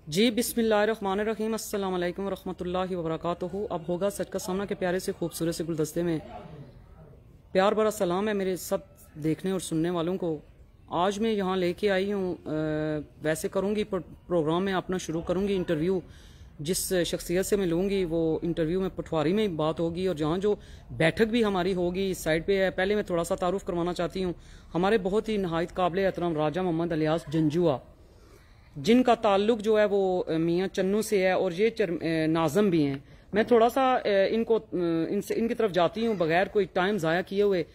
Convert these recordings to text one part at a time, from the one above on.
जी बिस्मिल्लाहिर्रहमानिर्रहीम अस्सलाम वालेकुम रहमतुल्लाहि व बरकातुहू। अब होगा सच का सामना के प्यारे से खूबसूरत से गुलदस्ते में प्यार भरा सलाम है मेरे सब देखने और सुनने वालों को। आज मैं यहाँ लेके आई हूँ, वैसे करूँगी प्रोग्राम में अपना शुरू करूँगी इंटरव्यू। जिस शख्सियत से मैं लूँगी वो इंटरव्यू में पटवारी में बात होगी और जहाँ जो बैठक भी हमारी होगी इस साइड पे है। पहले मैं थोड़ा सा तारुफ करवाना चाहती हूँ, हमारे बहुत ही नहायत काबिल एहतराम राजा मोहम्मद अलियास जंजुआ, जिनका ताल्लुक जो है वो मियाँ चन्नू से है और ये नाज़म भी हैं। मैं थोड़ा सा इनकी तरफ जाती हूँ बगैर कोई टाइम ज़ाया किए हुए।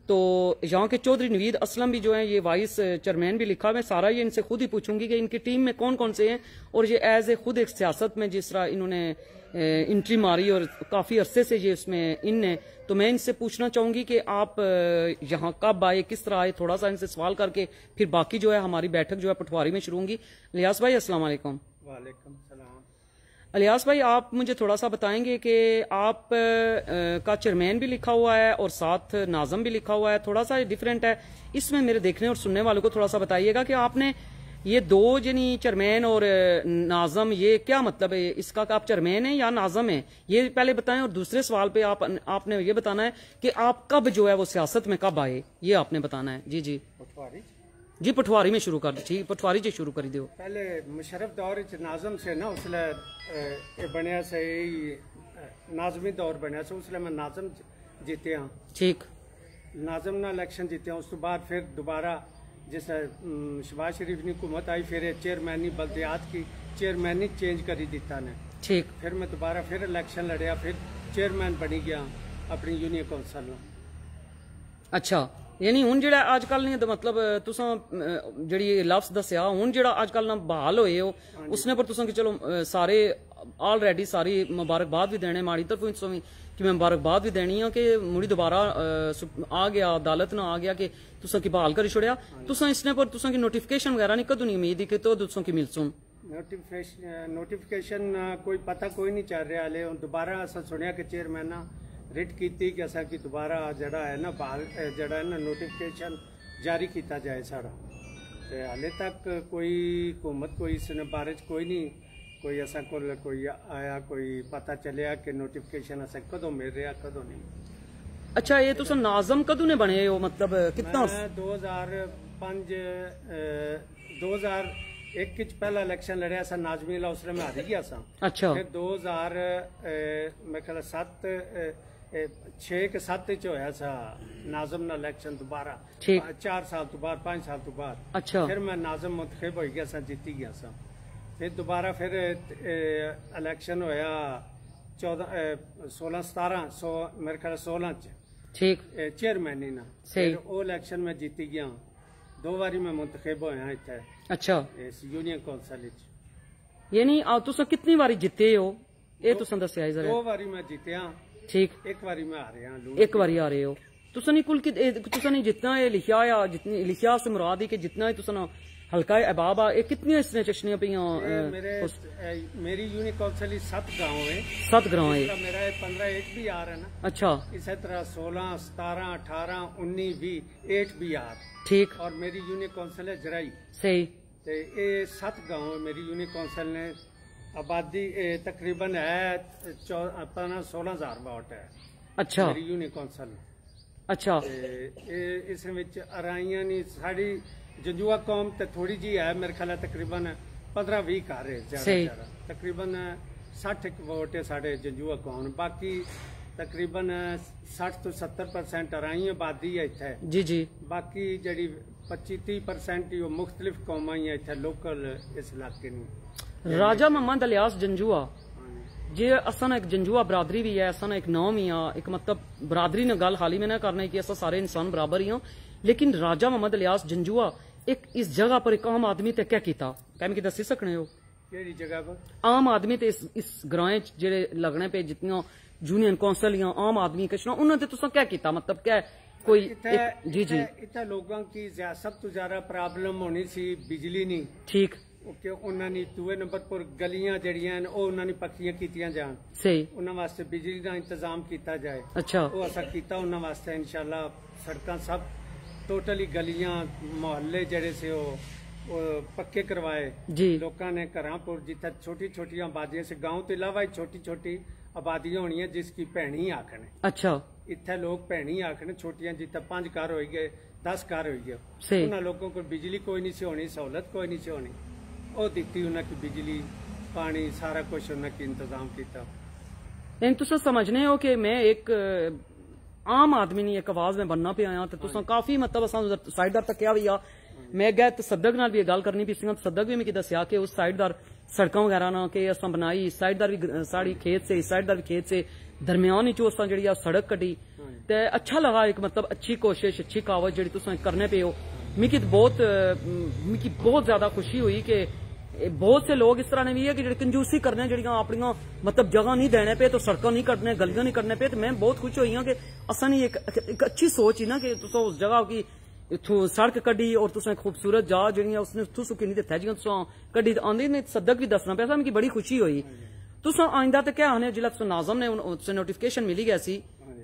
तो यहाँ के चौधरी नवीद असलम भी जो है ये वाइस चेयरमैन भी लिखा। मैं सारा ये इनसे खुद ही पूछूंगी कि इनकी टीम में कौन कौन से हैं और ये एज ए खुद एक सियासत में जिस तरह इन्होंने एंट्री मारी और काफ़ी अरसे से ये उसमें इन है। तो मैं इनसे पूछना चाहूंगी कि आप यहाँ कब आए, किस तरह आए, थोड़ा सा इनसे सवाल करके फिर बाकी जो है हमारी बैठक जो है पटवारी में शुरू होंगी। अलियास भाई अस्सलाम वालेकुम। वालेकुम सलाम। अलियास भाई आप मुझे थोड़ा सा बताएंगे कि आप का चेयरमैन भी लिखा हुआ है और साथ नाज़म भी लिखा हुआ है, थोड़ा सा डिफरेंट है। इसमें मेरे देखने और सुनने वालों को थोड़ा सा बताइएगा कि आपने ये दो यानी चेयरमैन और नाज़म, ये क्या मतलब है इसका कि आप चेयरमैन है या नाज़म है, ये पहले बताएं। और दूसरे सवाल पे आपने ये बताना है कि आप कब जो है वो सियासत में कब आए, ये आपने बताना है। जी जी पटवारी जी पटवारी में शुरू कर दी। ठीक, पटवारी जी शुरू कर दो। पहले मुशरफ दौर नाज़म से ना उसले बनया से नाज़मी दौर बनया से उसले मैं नाज़म जीते हाँ। ठीक, नाज़म ना इलेक्शन जीते उस तो बाद फिर दोबारा जिस शहबाज शरीफ की हुकूमत आई फिर चेयरमैनी बल्दियात की चेयरमैनी चेंज करी दिता ने। ठीक, फिर मैं दोबारा फिर इलेक्शन लड़िया, फिर चेयरमैन बनी गया अपनी यूनियन कौंसल में। अच्छा, यानी हूँ जो अजकल नहीं मतलब तुसा जी लफ्ज दसिया हूँ जो अजकल ना बहाल होए हो उसने पर तुसा कि चलो सारे ऑलरेडी सारी मुबारकबाद भी देने माड़ी तरफों भी कि मैं मुबारकबाद भी देनी है कि मुड़ी दोबारा आ गया अदालत ना आ गया कि तुसा की बहाल करी छोड़िया। तुसा इसने पर तुसा की नोटिफिकेशन वगैरह नहीं कदों नहीं उम्मीद कि तो तुसा की मिल सुन नोटिफिकेशन कोई पता कोई नहीं चल रहा हाले। दोबारा असा सुनिया कि चेयरमैन रिट की कि असा की दोबारा जड़ा है ना बहाल जड़ा है ना नोटिफिकेशन जारी किया जाए सारा। हाले तक कोई हुकूमत कोई इस बारे कोई नहीं कोई असा को कोई आया कोई पता चलिया कि नोटिफिकेशन असा कदों मिल रहा कदों नहीं। अच्छा, ये तुसा नाज़म कदों ने बने हो, मतलब कितना? 2001 पहला इलेक्शन लड़िया सा नाजमी ला उसने मैं हारी गया सा। अच्छा, फिर 2000 मैं ख्याल 6 के 7 होया सा नाज़म ना इलेक्शन दोबारा 4 साल तो बाद 5 साल तो बाद। अच्छा, फिर मैं नाज़म मुंतखब हो गया सा, जीती गया सा। फिर दोबारा फिर इलेक्शन होया 16 मेरे ख्याल 16 च। ठीक, चेयरमैनी ना फिर वो इलेक्शन में जीती गया। 2 बारी मैं मुंतखब होया इत्थे। अच्छा, इस यूनियन कौंसल यानी तुसा कितनी बारी जिते हो ये तुसा दसिया जरा। 2 बारी मैं जीतिया। ठीक, 1 बारी मैं हारिया। 1 बारी आ रहे हो तुसा नहीं कुल तुसा नहीं जितना ये लिखा या जितनी लिखा से मुराद है कि जितना ही तुसा ना हल्का अहबाब आ कितनी इसने चश्नियां पियां मेरी यूनियन कौंसल 7 गांव है। 7 गांव है मेरा 15 8 भी आ रहा है ना। अच्छा, इसी तरह 16 17 18 19 20 8 भी आ। ठीक, और मेरी यूनियन कौंसल है जराई। सही, ते ये 7 गांव मेरी यूनियन कौंसल ने आबादी तकरीबन है 16,000 वाट है। अच्छा, मेरी यूनियन कौंसल। अच्छा, इस अराइयां नहीं साड़ी जंजुआ कौम ते थोड़ी जी है मेरे ख्याल तकरीबन 15-20 घर है ज्यादा तकरीबन 60 वोट है साढ़े जंजुआ कौम। बाकी तकरीबन 60 to 70% अराई आबादी है इत्थे। जी जी, बाकी जड़ी 25-30% मुख्तलिफ कौमां ही इत्थे लोकल इस इलाके में। राजा मोहम्मद अलियास जंजुआ जे असा एक जंजुआ बरादरी भी है, असा एक नाम ही आ एक मतलब बरादरी ने गल हाल ही में ना करना कि असा सारे इंसान बराबर ही हो। लेकिन राजा मोहम्मद अलियास जंजुआ एक इस जगह पर एक आम आदमी ते क्या किया कह कि दसी सकने हो केड़ी जगह पर आम आदमी ते इस ग्रां जेड़े लगने पे जितनी यूनियन कौंसल या आम आदमी किश उन्होंने तुसा क्या किया, मतलब क्या कोई जी जी इतना लोगों की सब तो ज्यादा प्रॉब्लम होनी सी बिजली नहीं। ठीक, उन्होंने दूए नंबर पर गलियां जड़ियां उन्होंने पक्कियां कीतियां जान। सही, उन्होंने वास्ते बिजली का इंतजाम किया जाए। अच्छा, वो असा किया उन्होंने वास्ते इंशाल्लाह सड़क सब टोटली गलियां मोहल्ले जड़े से ਪੱਕੇ ਕਰਵਾਏ ਜੀ ਲੋਕਾਂ ਨੇ ਘਰਾਂ ਪੁਰ ਜਿੱਥੇ ਛੋਟੀ ਛੋਟੀਆਂ ਆਬਾਦੀਆਂ ਸੀ ਗਾਉਂ ਤੋਂ ਇਲਾਵਾ ਛੋਟੀ ਛੋਟੀ ਆਬਾਦੀਆਂ ਹੋਣੀਆਂ ਜਿਸ ਕੀ ਭੈਣੀ ਆਖਣ ਅੱਛਾ ਇੱਥੇ ਲੋਕ ਭੈਣੀ ਆਖਣ ਛੋਟੀਆਂ ਜਿੱਥੇ 5 ਘਰ ਹੋਈ ਗਏ 10 ਘਰ ਹੋਈ ਗਏ ਸਹੀ ਉਹਨਾਂ ਲੋਕਾਂ ਕੋਲ ਬਿਜਲੀ ਕੋਈ ਨਹੀਂ ਸੀ ਹੋਣੀ ਸਹੂਲਤ ਕੋਈ ਨਹੀਂ ਸੀ ਹੋਣੀ ਉਹ ਦਿੱਤੀ ਉਹਨਾਂ की बिजली पानी सारा कुछ ਉਹਨਾਂ की इंतजाम किया इन तुस समझने हो कि मैं एक आम आदमी नहीं एक आवाज में बनना पे आया तो तुसा काफी मतलब असां साइडदार तक क्या भी आ मैं गए तसद्दक नाल भी गल करनी पी सी तसद्दक भी मिगी दस्या कि उस साइडदार सड़कों वगैरह ना कि असां बनाई साइडदार भी साड़ी खेत से साइडदार भी खेत से दरम्यान ही असां जेहड़ी सड़क कटी ते अच्छा लगा एक मतलब अच्छी कोशिश अच्छी कावज जेहड़ी तुसा करने पे हो मिगी बहुत ज्यादा खुशी हुई कि बहुत से लोग इस तरह ने भी है कि जो कंजूसी करने जड़ियां अपनी मतलब जगह नहीं देने पे तो सड़कों नहीं कटने गलियां नहीं कटने पे तो मैं बहुत खुश हुई हाँ कि असा नहीं एक अच्छी सोच ही ना कि तुस उस जगह की सड़क कड्डी और तुसें खूबसूरत जा जी उसने तुस किन्नी दित्ता जियां तुस कड्डी आंदी ने सदक भी दसना पिया मिगी बड़ी खुशी हुई तुस आइंदा तो क्या आने जिला नाजम ने नोटिफिकेशन मिली गई सी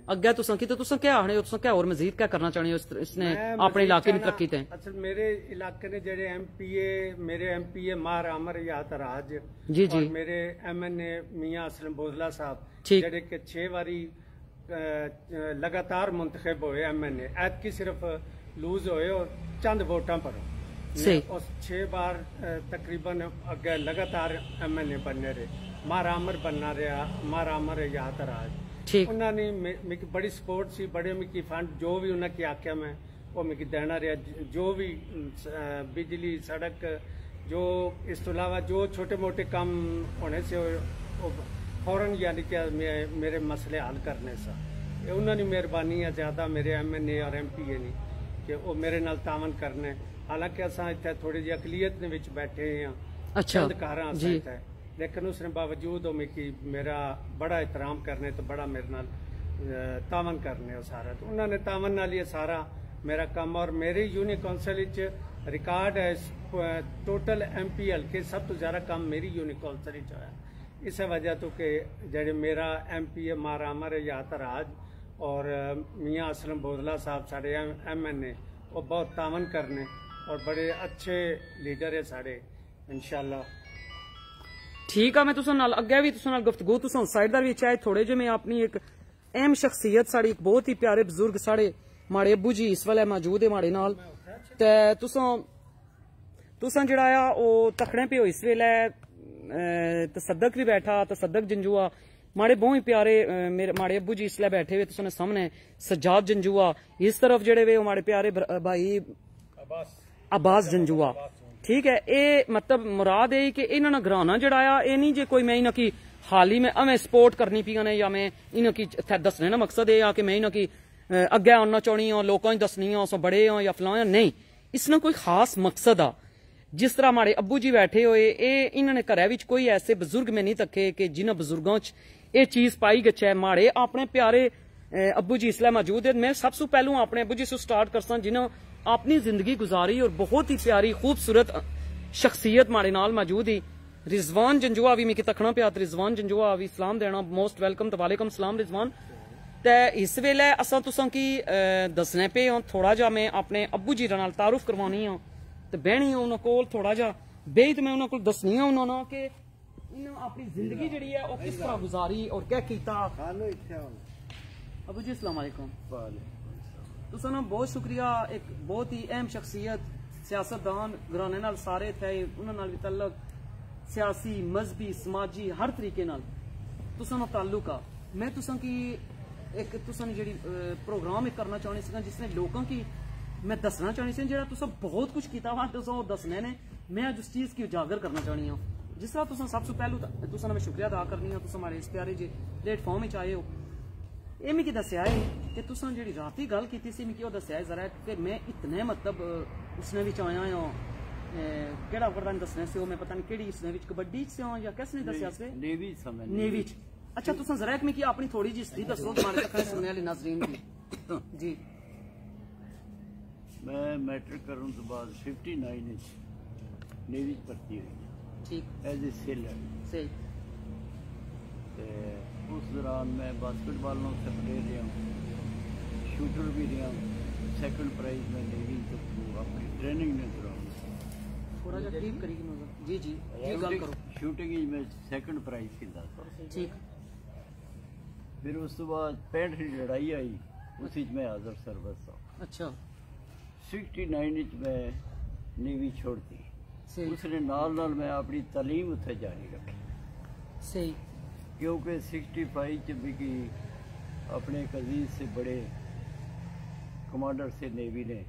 अगे तुसा की तो तुसा क्या आने तुसा क्या और मजीद क्या करना चाहने हो इसने अपने इलाके की तरक्की ते असल मेरे इलाके ने जेडे एमपीए मेरे एमपीए मार अमर यात राज जी जी और मेरे एमएनए मियां असलम बोजला साहब ठीक जेडे के 6 बारी लगातार मुंतखब हुए एमएनए ऐत की सिर्फ लूज हुए और चंद वोटां पर सही उस 6 बार तकरीबन अगे लगातार एमएनए बनने रहे मार अमर बनना रहा मार अमर यात राज ठीक उन्होंने मेरी बड़ी सपोर्ट सी बड़े मिकी फंड जो भी उन्हें आख्या मैं वो मिकी देना रहा जो भी बिजली सड़क जो इस तो अलावा जो छोटे मोटे काम होने से फौरन यानी कि मेरे मसले हल करने से उन्होंने मेहरबानी है ज्यादा मेरे एमएनए और एमपीए ने कि वो मेरे नाल तावन करने हालांकि असा इतने थोड़ी जी अकलीयत ने विच बैठे हैं अच्छा जी लेकिन उसने बावजूद मेरा बड़ा एहतराम करने तो बड़ा मेरे नाल तावन करने सारा तो उन्होंने तावन नाल ये सारा मेरा काम और मेरे यूनियन काउंसिल रिकॉर्ड है टोटल एमपीएल के सब तो ज्यादा काम मेरी यूनियन काउंसिल होया इस वजह तो कि जेडे मेरा एमपीए मारा अमर यात राज और मियां असलम बोजला साहब साढ़े एमएनए वो बहुत तावन करने और बड़े अच्छे लीडर है साढ़े इंशाल्लाह ठीक है मैं तुसा नाल अगे भी तुसा नाल गुफ्तगू तुसा साइडदार भी चाहे थोड़े जे मैं अपनी एक अहम शख्सियत साड़ी एक बहुत ही प्यारे बुजुर्ग साढ़े माड़े अब्बू जी इस वेले मौजूद है माड़े नाल ते तुसा जेड़ा आ ओ तखड़े पे हो इस वेले तसद्दक भी बैठा तसद्दक जंजुआ माड़े बहुत ही प्यारे मेरे माड़े अब्बू जी इसलिए बैठे हुए तुसा सामने सज्जाद जंजुआ इस तरफ जेड़े वे माड़े प्यारे भाई अब्बास जंजुआ ठीक है ये मतलब मुराद है कि इन्होंने घराना जड़ा ये नहीं जे कोई मैं इन्हों की हाल ही में अवें सपोर्ट करनी पी ने या मैं इन्हों की दसने ना मकसद ये कि मैं इन्हों की अगे आना चाहनी हूँ लोगों की दसनी हूँ सो बड़े हो या फलां नहीं इसना कोई खास मकसद आ जिस तरह हमारे अब्बू जी बैठे हुए ये इन्होंने घरै विच कोई ऐसे बुजुर्ग में नहीं तके कि जिन्होंने बुजुर्गों च ये चीज पाई गच्छे माड़े अपने प्यारे अब्बू जी इसलिए मौजूद है मैं सबसे पहलू अपने अब्बू जी से स्टार्ट करसा जिन्होंने अपनी जिंदगी गुजारी और बहुत ही प्यारी खूबसूरत शख्सियत माड़े नाल मौजूद ही रिजवान जंजुआ भी मिगी तकना पिया रिजवान जंजुआ भी सलाम देना मोस्ट वेलकम तो वालेकुम सलाम रिजवान ते इस वेले असा तुसां की दसने पे थोड़ा जा मैं अपने अब्बू जी नाल तारुफ करवानी हाँ ते बहनी उन्होंने कोल थोड़ा जा बेही तो मैं उन्होंने कोल दसनी हाँ उन्होंने कि इन्होंने अपनी जिंदगी जी है वो किस तरह गुजारी और क्या कीता अब्बू जी अस्सलाम वालेकुम तुसा ना बहुत शुक्रिया एक बहुत ही अहम शख्सियत सियासतदान घराने नाल सारे थे उन्होंने नाल भी तल्लक सियासी मजहबी समाजी हर तरीके नाल तुसा ना ताल्लुक आ मैं तुसा की एक तुसा ने जेड़ी प्रोग्राम एक करना चाहनी सी जिसने लोगों की मैं दसना चाहनी सी जेड़ा तुसा बहुत कुछ किया हुआ तुसा दसने ने मैं अज उस चीज की उजागर करना चाहनी हूँ जिस तरह तुसा सबसे पहलू तुसा मैं शुक्रिया अदा करनी हूँ तुसा हमारे इस प्यारे जे प्लेटफॉर्म में आए हो ये मिगी दस्या है कि तुसा जेड़ी राती गल कीती सी मिगी दस्या है जरा कि मैं इतने मतलब उसने विच आया हूं केड़ा वर्डन दसने से मैं पता नहीं केड़ी इसने विच कबड्डी से हूं या किसने दस्या से नेवी समय नेवी अच्छा तुसा जरा मिगी अपनी थोड़ी जी हिस्ट्री दसो तुम्हारे तक सुनने वाले नाज़रीन की जी मैं मैट्रिक करने तो बाद 59 विच नेवी भर्ती हुई ठीक एज ए सेलर सही उस दौरान मैं बास्केटबॉल में प्लेयर रहा शूटर भी रहा सेकंड प्राइज में नेवी तो अपनी ट्रेनिंग में दौरान थोड़ा सा क्लिप करेगी नजर। जी जी जी गल करो। शूटिंग में सेकंड प्राइज किंदा था। ठीक। फिर उस तो बाद 65 की लड़ाई आई, उसी च मैं हाजिर सर्विस था। अच्छा 69 च मैं नेवी छोड़ दी। सही उसने नाल मैं अपनी तालीम उत्थे जारी रखी, सही। क्योंकि 65 च भी अपने एक अजीज से बड़े कमांडर से नेवी ने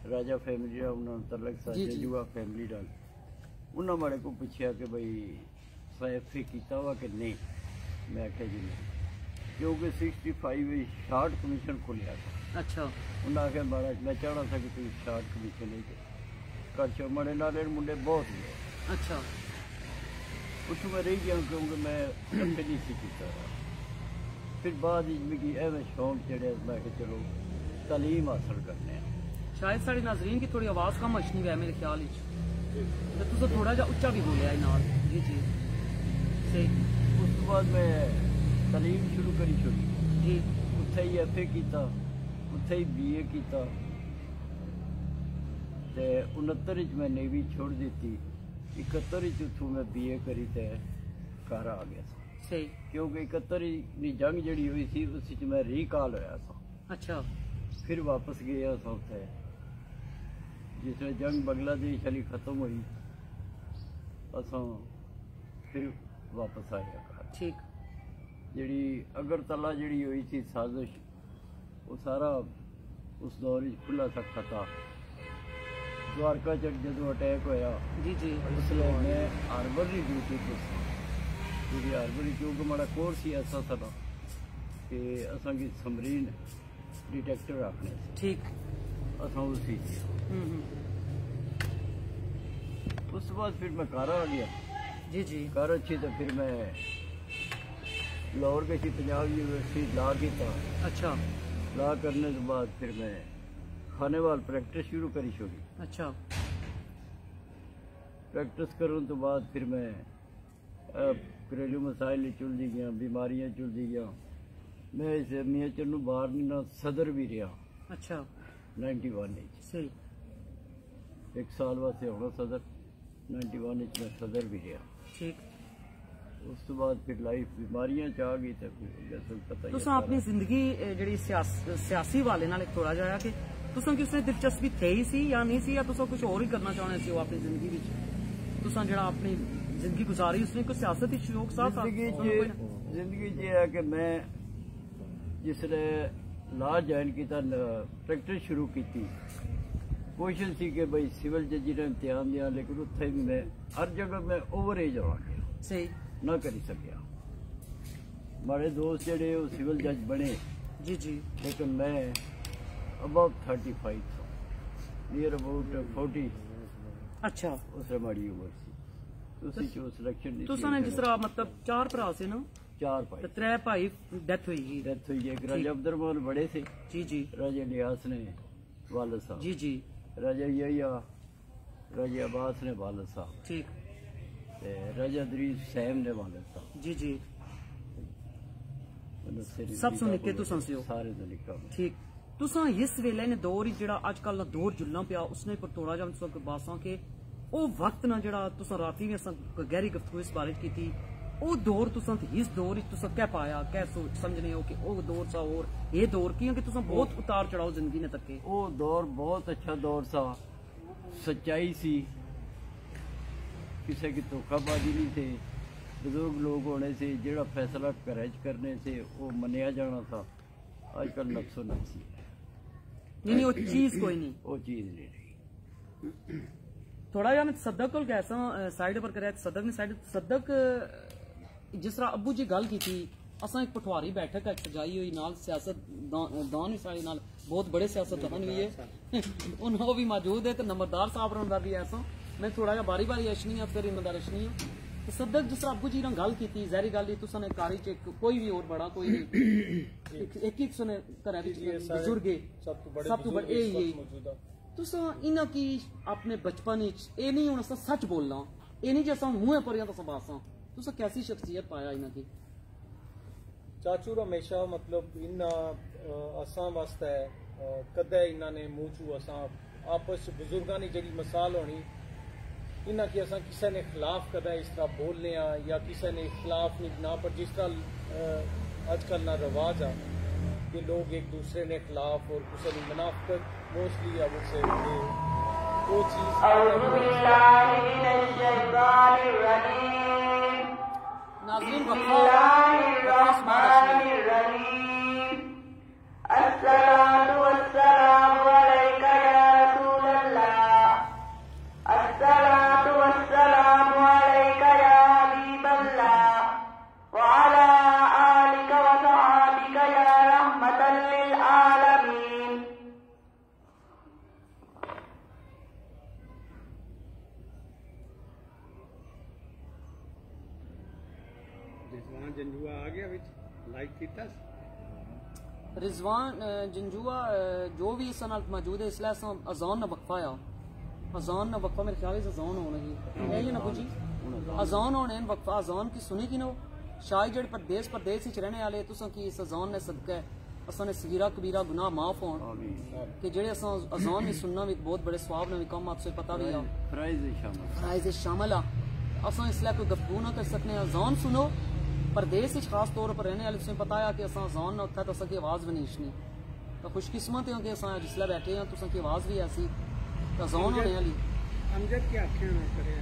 राजा फैमिली का उन्होंने तलक सा जी, जी। जजुआ फैमिली का उन्होंने माड़े को पूछा कि भाई एफ किया हुआ कि नहीं। मैं आख्या जी नहीं, क्योंकि 65 शार्ट कमीशन खुलिया था। अच्छा उन्हें आख्या माड़ा मैं चाहना था कि तुम शार्ट कमीशन नहीं कर चो, माड़े नाले मुंडे बहुत हुए। अच्छा उस मैं रही गया क्योंकि मैं कट्ठे नहीं सी कीता। फिर बाद मिगी एवं शौक चढ़िया, मैं कि चलो तालीम हासिल करने। शायद साढ़े नाजरीन की थोड़ी आवाज कम अच्छी है मेरे ख्याल तो तुसा थोड़ा जा उच्चा भी बोलिया नाल। जी जी सही। उस तो बाद मैं तालीम शुरू करी छोड़ी। जी उत्थे ही FA किया, उत्थे ही BA किया ते 69 च मैं नेवी छोड़ दी। 71 च उथों मैं BA करी ते घर आ गया था। सही। क्योंकि 71 की जंग जड़ी हुई थी उस मैं रीकॉल होया था। अच्छा फिर वापस गया था उत्थे, जिसमें जंग बांग्लादेश वाली खत्म हुई असां फिर वापस आए घर। ठीक। जी अगरतला जी हुई थी साजिश, वो सारा उस दौर खुला सा खता। द्वारका च जो अटैक होया जी जी उसले मैं हार्बर की ड्यूटी पर जी हार्बर क्योंकि हमारा कोर्स ही ऐसा था कि असा की समरीन डिटेक्टर आखने से। ठीक। असा उसी उस बाद फिर मैं घर आ गया। जी जी घर अच्छी तो फिर मैं लाहौर गई, पंजाब यूनिवर्सिटी लॉ किया। अच्छा लॉ करने के बाद फिर मैं खानेवाल प्रैक्टिस शुरू करी छोड़ी। अच्छा प्रैक्टिस करने तो बाद फिर मैं घरेलू मसाइल चुलदी गया, बीमारियां चुलदी गया। मैं इस मियाँ चन्नू बाहर ना सदर भी रहा। अच्छा 91 सही। 1 साल वास्ते होना सदर। 91 मैं सदर भी रहा। ठीक। उस तो बाद फिर लाइफ बीमारियां च आ गई तो फिर जैसे पता ही तुसा अपनी जिंदगी जी सियासी वाले नाल थोड़ा जाया कि तुसा कि उसने दिलचस्पी थे ही सी या नहीं सी, या तुसा कुछ और ही करना चाहने सी अपनी जिंदगी विच? तुसा जड़ा अपनी जिंदगी गुजारी उसने कोई सियासत शौक सा जिंदगी च है कि मैं जिसले लॉ ज्वाइन किया, प्रैक्टिस शुरू की, कोशिश थी कि भाई सिविल जजी ने इम्तिहान दिया, लेकिन उत्थे भी मैं हर जगह मैं ओवर एज हो गया, सही ना करी सकिया। हमारे दोस्त जड़े वो सिविल जज बने। जी जी। लेकिन मैं अबाउट 35 था, नियर अबाउट 40। अच्छा उससे हमारी उम्र सी उसी चो सिलेक्शन तुसा ने जिस तरह मतलब 4 भरा से ना, 4 भाई ते 3 भाई डेथ हुई गई। डेथ हुई है। एक राजा अब्दुर्रहमान बड़े थे, जी जी राजा लियास ने वालिद साहब, जी जी राजा यहिया, राजा अब्बास ने वालिद साहब, ठीक। ते राजा दरीस सैम ने वालिद साहब। जी जी सब सुन के तुसा से हो सारे तो निका ठीक। तुसा इस वेले ने दौर ही जेड़ा अजकल दा दौर जुलना पिया उसने पर थोड़ा जा तुसा बासां के ओ वक्त ना जेड़ा तुसा राती में असां गहरी गुफ्तगू इस बारे की थी, ओ दौर तुसा इस दौर तुसा क्या पाया, क्या सोच समझने हो कि ओ दौर सा और ये दौर की कि तुसा बहुत उतार चढ़ाव जिंदगी ने तके? वो दौर बहुत अच्छा दौर सा, सच्चाई सी, किसी की धोखाबाजी नहीं थे, बुजुर्ग लोग होने से जेड़ा फैसला घर करने से वो मनिया जाना था। आजकल नफ्सो नफ्सी नहीं वो चीज कोई नहीं, वो चीज नहीं रही। थोड़ा जा मैं सदक को कैसा साइड पर कराया, सदक ने साइड सदक जिस तरह अबू जी गल की थी, असा एक पटवारी बैठक सजाई हुई नाल सियासत दान भी साढ़े नाल बहुत बड़े सियासतदान भी है उन्होंने भी मौजूद है, तो नंबरदार साहब रहा भी ऐसा मैं थोड़ा जा बारी बारी अशनी है फिर ईमानदार अशनी है। तो सदक जिस तरह अबू जी ने गल की थी, जहरी गल तुसा ने कारी च कोई भी और बड़ा कोई नहीं एक सुने घर बुजुर्ग सब तो बड़े यही तुसा इन्हां की अपने बचपन ए नहीं हुण असां सच बोलना, ए नहीं जे असां मुंह पर या तो बासां, तुसा कैसी शख्सियत पाया इन्हां की? चाचू हमेशा मतलब इन असां वास्ते कदे इन्हां ने मूंह चू असां आपस बुजुर्गां दी जेड़ी मिसाल होनी इन्हें कि असा किसी ने खिलाफ कदा इस तरह बोलने या किसी ने खिलाफ नहीं बना, पर जिस तरह आजकल ना रवाज आ कि लोग एक दूसरे ने खिलाफ और किसी ने मुनाफिकत मोस्टली अब से वो चीज नाज़रीन रिजवान जंजुआ आ गया विच लाइक कीता रिजवान जंजुआ जो भी इस नाल मौजूद है, इसलिए अजान ना वक्फा आ, अजान ना वक्फा मेरे ख्याल से अजान होना जी ना जी अजान होने वक्फा अजान की सुनी कि नो शायद जेडे परदेस रहने वाले तुसां की इस अजान ने सदका है असां ने सगीरा कबीरा गुनाह माफ होन कि जेडे असां अजान भी सुनना भी बहुत बड़े सवाब ने कम आपसे पता भी आ फराइज शामिल आ। असां इसलिए कोई गफ्तगू ना कर सकने, अजान सुनो परदेस खास तौर पर रहने वाले तुसें पता है कि असां अजान ना उत्था तो असां की आवाज़ भी नहीं सुनी, तो खुशकिस्मत है कि असां जिसले बैठे हैं तुसां की आवाज़ भी ऐसी अजान होने वाली अमजद की आंखें ना करे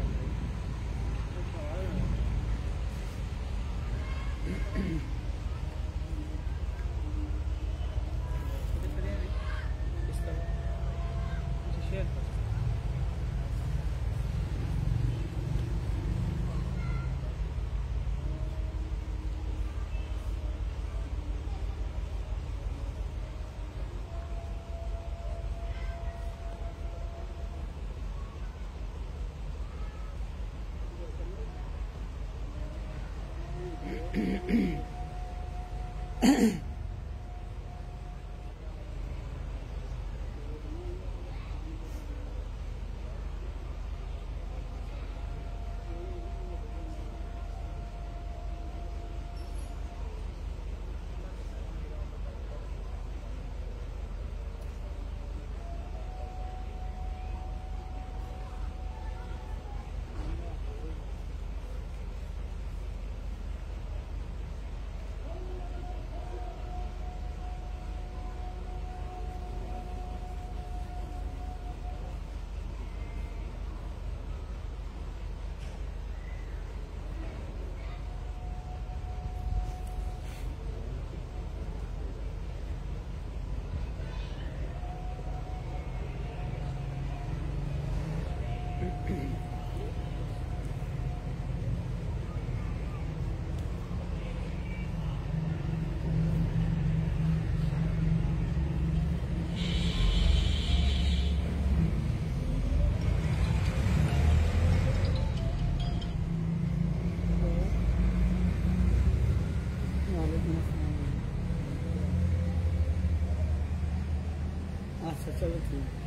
अच्छा चलो ठीक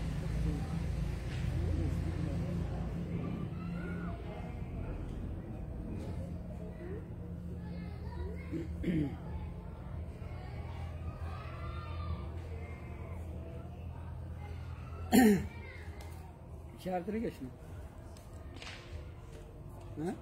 चार तरीके से हाँ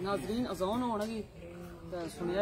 नाज़रीन अज़ान होना की सुनिया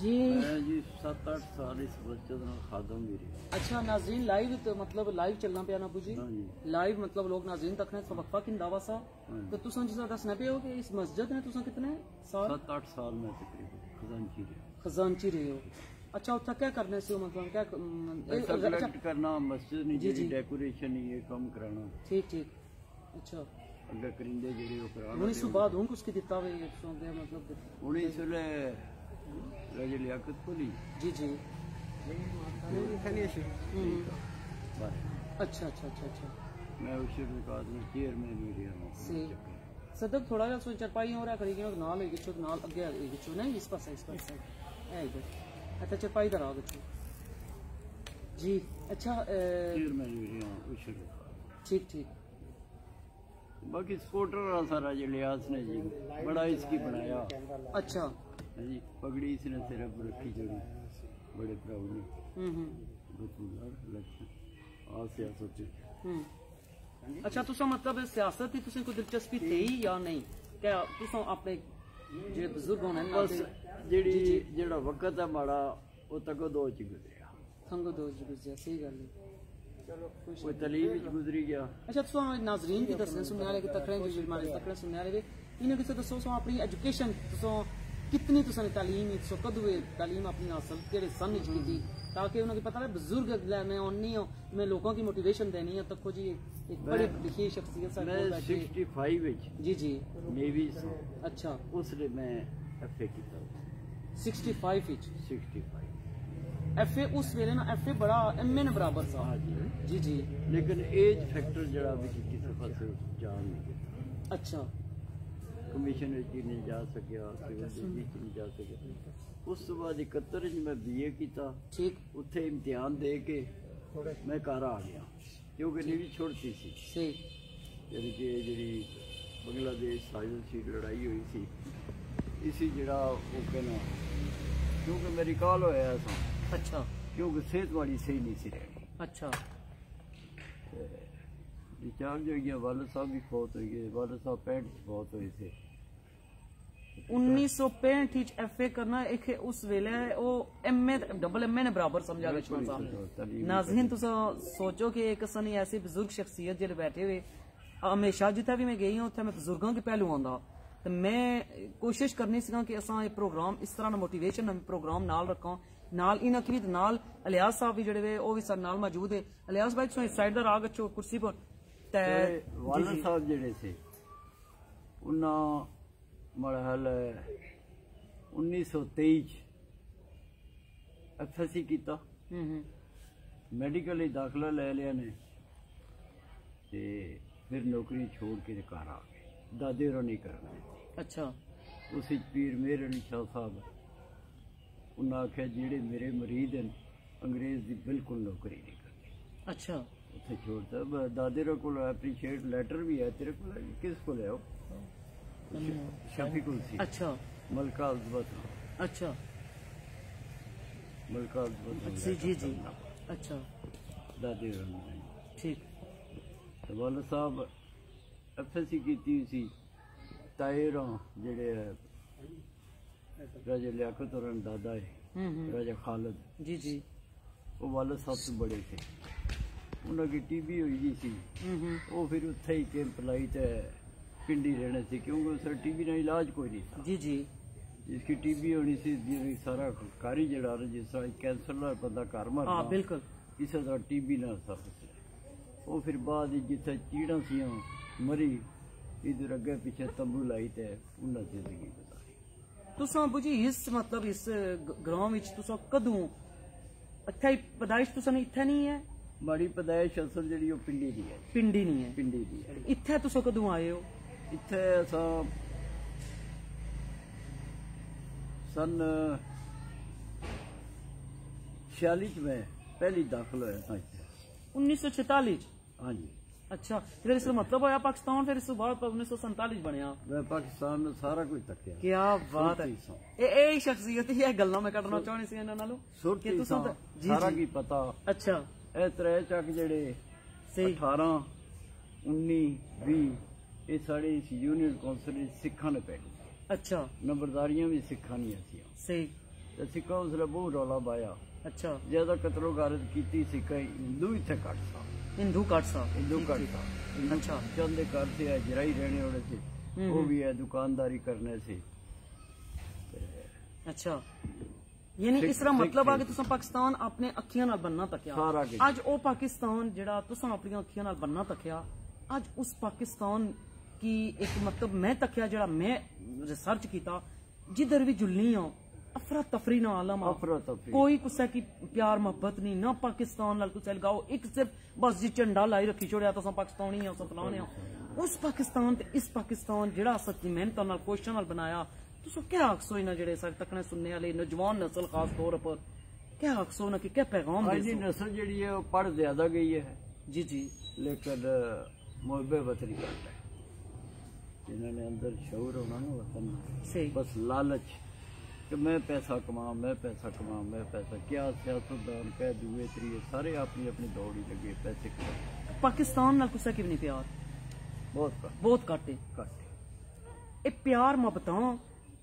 जी मैं जी 7-8 साल इस मस्जिद नाल खादम भी रहा। अच्छा नाज़रीन लाइव तो मतलब लाइव चलना पिया ना जी हाँ जी। लाइव मतलब लोग नाज़रीन तक ने वक्फा किन दावा सा हाँ जी। तो तुसा जिस दसना पिया हो कि इस मस्जिद ने तुसा कितने साल 7-8 साल में तकरीबन खजानची रहा। खजानची रहे हो अच्छा उत्था क्या करने से हो मतलब क्या पैसा अच्छा, कलेक्ट करना मस्जिद नी जी, जी जी। डेकोरेशन ये काम कराना ठीक ठीक अच्छा अगे करिंदे जेडे ओ कराना हुन इस बाद हुन कुछ की दिता वे तुसा दे मतलब हुन इसले रज लियाकत कोली जी जी बस अच्छा अच्छा अच्छा अच्छा मैं उशर विकास में चेयरमैन भी रहा हूँ। सही सदक थोड़ा सा सो चरपाई हो रहा खड़ी के नाल है किछो नाल आगे है किछो नहीं इस पास है इधर अच्छा चरपाई इधर आओ किछो जी अच्छा चेयरमैन भी रहा हूँ उशर विकास। ठीक ठीक बाकी सपोर्टर रहा सारा जो लियास ने जी बड़ा इसकी बनाया। अच्छा जी पगड़ी इसने सिर पर रखी जोड़ी बड़े प्राउड ने अच्छा तुसा मतलब सियासत ही तुसें कोई दिलचस्पी थी या नहीं क्या तुसा अपने जे बुजुर्ग होने बस जेड़ी जेड़ा वक्त है माड़ा वो तक दो च गुजरिया संगो दो जी गुजरिया सही गल है चलो कोई तलीम विच गुजरी गया। अच्छा तुसा नाज़रीन की दसने सुनने वाले की तकड़े जो हमारे तकड़े सुनने वाले इन्हें किसे दसो सो अपनी एजुकेशन तुसा कितनी तुसा ने तालीम सो कदू तालीम अपनी हासिल केड़े सन विच कीती ताकि उन्हें पता लगे बुजुर्ग मैं आनी हूं मैं लोगों की मोटिवेशन देनी है तको जी एक बड़ी लिखी शख्सियत मैं 65 विच जी जी नेवी अच्छा उसने मैं एफए कीता 65 विच 65 एफए उस वेले ना एफए बड़ा एमए ने बराबर सा हाँ जी जी जी लेकिन एज फैक्टर जरा भी किसी पासे जान नहीं किया। अच्छा कमीशन नहीं जा सकिया सिविल जज नहीं जा सकिया। उस तो बाद 71 मैं BA किया ठीक उत्थे इम्तिहान दे के मैं घर आ गया क्योंकि नेवी छोड़ती सी सही यानी कि जी बांग्लादेश साजिश की लड़ाई हुई सी इसी जरा वो कहना क्योंकि मेरी कॉल होया था अच्छा क्योंकि सेहत वाली सही नहीं सी रही। अच्छा डिस्चार्ज हो गया वाले साहब भी फौत हो गए वाले साहब 65 फौत हुए थे 1965 एफए करना एक उस वेले ओ एमए डबल एमए ने बराबर समझा गया चुन साहब नाज़रीन तुसा सोचो कि एक सनी ऐसी बुजुर्ग शख्सियत जेडे बैठे हुए हमेशा जिथे भी मैं गई हूं उत्थे मैं बुजुर्गों के पहलू आंदा तो मैं कोशिश करनी सी कि असा ये प्रोग्राम इस तरह मोटिवेशन प्रोग्राम नाल रखा नाल इन्हां की नाल अलियास साहब भी जेडे वो भी सारे नाल मौजूद है। अलियास भाई तुम साइड पर आ गच्छो कुर्सी पर वाला साहब जेडे से उन्ना माड़ा हाल 1923 एफएससी कीता मेडिकल दाखला ले लिया ने ते फिर नौकरी छोड़ के घर आ गए दादे रो नहीं करना। अच्छा उस पीर मेहर अली शाह साहब उन्हें आख्या जेड़े मेरे मरीज हैं अंग्रेज की बिल्कुल नौकरी नहीं करनी। अच्छा उत्थे छोड़ता दादे रो कोल एप्रीशिएट लेटर भी है तेरे को किस को ले शफी कुल सी अच्छा मलका अजबत अच्छा मलका अजबत जी जी जी अच्छा दादे रो ठीक तो वाला साहब एफएससी की सी तायरा जेड़े राजा लियाकत और दादा है राजा खालिद जी जी वो वाले साहब तो बड़े थे उन्होंने टीबी हुई सी वो फिर उत्थे ही कैंप लाई तो पिंडी रहने से क्योंकि उस टीबी का इलाज कोई नहीं था जी जी जिसकी टीबी होनी सी सारा कारी जड़ा जिस तरह कैंसर का बंदा घर मर बिल्कुल इस तरह टीबी ना था वो फिर बाद जिथे चीड़ा सी मरी इधर अगे पीछे तंबू लाई तो उन्हें जिंदगी गुजारी। तुसा बुझी इस मतलब इस ग्रां विच तुसा कदों इत्थे पैदाइश तुसा ने इत्थे नहीं है माड़ी पैदाइश असल जी पिंडी दी है पिंडी नहीं है पिंडी दी है। इत्थे तुसा कदों आए हो इत्थे असा सन 46 में पहली दाखिल होया था 1946 हाँ जी अच्छा फिर इसका मतलब होया पाकिस्तान फिर इस बाद 1947 बनया मैं पाकिस्तान में सारा कुछ तकिया क्या बात है ए शख्सियत ही है गल्ला में कटना चाहनी सी इन्हां नालों कि तुसा सारा की पता अच्छा ए त्रै चक जेड़े 18 19 20 ये सारे इस यूनियन काउंसिल सिखा ने पै अच्छा नंबरदारियां भी सिखा नहीं आसियां सही ते सिखा उसले बहुत रौला पाया अच्छा ज्यादा कतलो गारत की सिखा हिंदू इतने घट सा हिंदू घट सा अच्छा चंद घर से जराई रहने वाले से वो भी है दुकानदारी करने से अच्छा यानी इस तरह मतलब आ कि तुसा पाकिस्तान अपने अखियां नाल बनना तकिया आज ओ पाकिस्तान जेड़ा तुसा अपनी अखियां नाल बनना तकिया आज उस पाकिस्तान की एक मतलब मैं तकिया जेड़ा मैं रिसर्च किया जिधर भी जुलनी हो अफरा तफरी ना आलम अफरा तफरी। कोई कुसै की प्यार मोहब्बत नहीं ना पाकिस्तान नाल कुसै लगाओ एक सिर्फ बस जी झंडा लाई रखी छोड़िया तो पाकिस्तानी आ फलाने आ उस पाकिस्तान ते इस पाकिस्तान जेड़ा सच्ची मेहनत नाल कोशिश नाल बनाया तुसो क्या आखसो इना जेड़े सारे तकने सुनने वाले नौजवान नस्ल खास तौर पर क्या आखसो ना कि क्या पैगाम आज की दे नस्ल जी है वो पढ़ ज्यादा गई है जी जी लेकिन मुहब्बे वतनी घट है जिन्होंने अंदर शऊर होना ना वतन सही बस लालच कि मैं पैसा कमा मैं पैसा कमा मैं पैसा क्या सियासतदान कह दुए त्रिए सारे अपनी अपनी दौड़ी लगे पैसे कमा पाकिस्तान नाल कुसै की भी नहीं प्यार बहुत घट है घट ਇਹ ਪਿਆਰ ਮੁਹੱਬਤਾਂ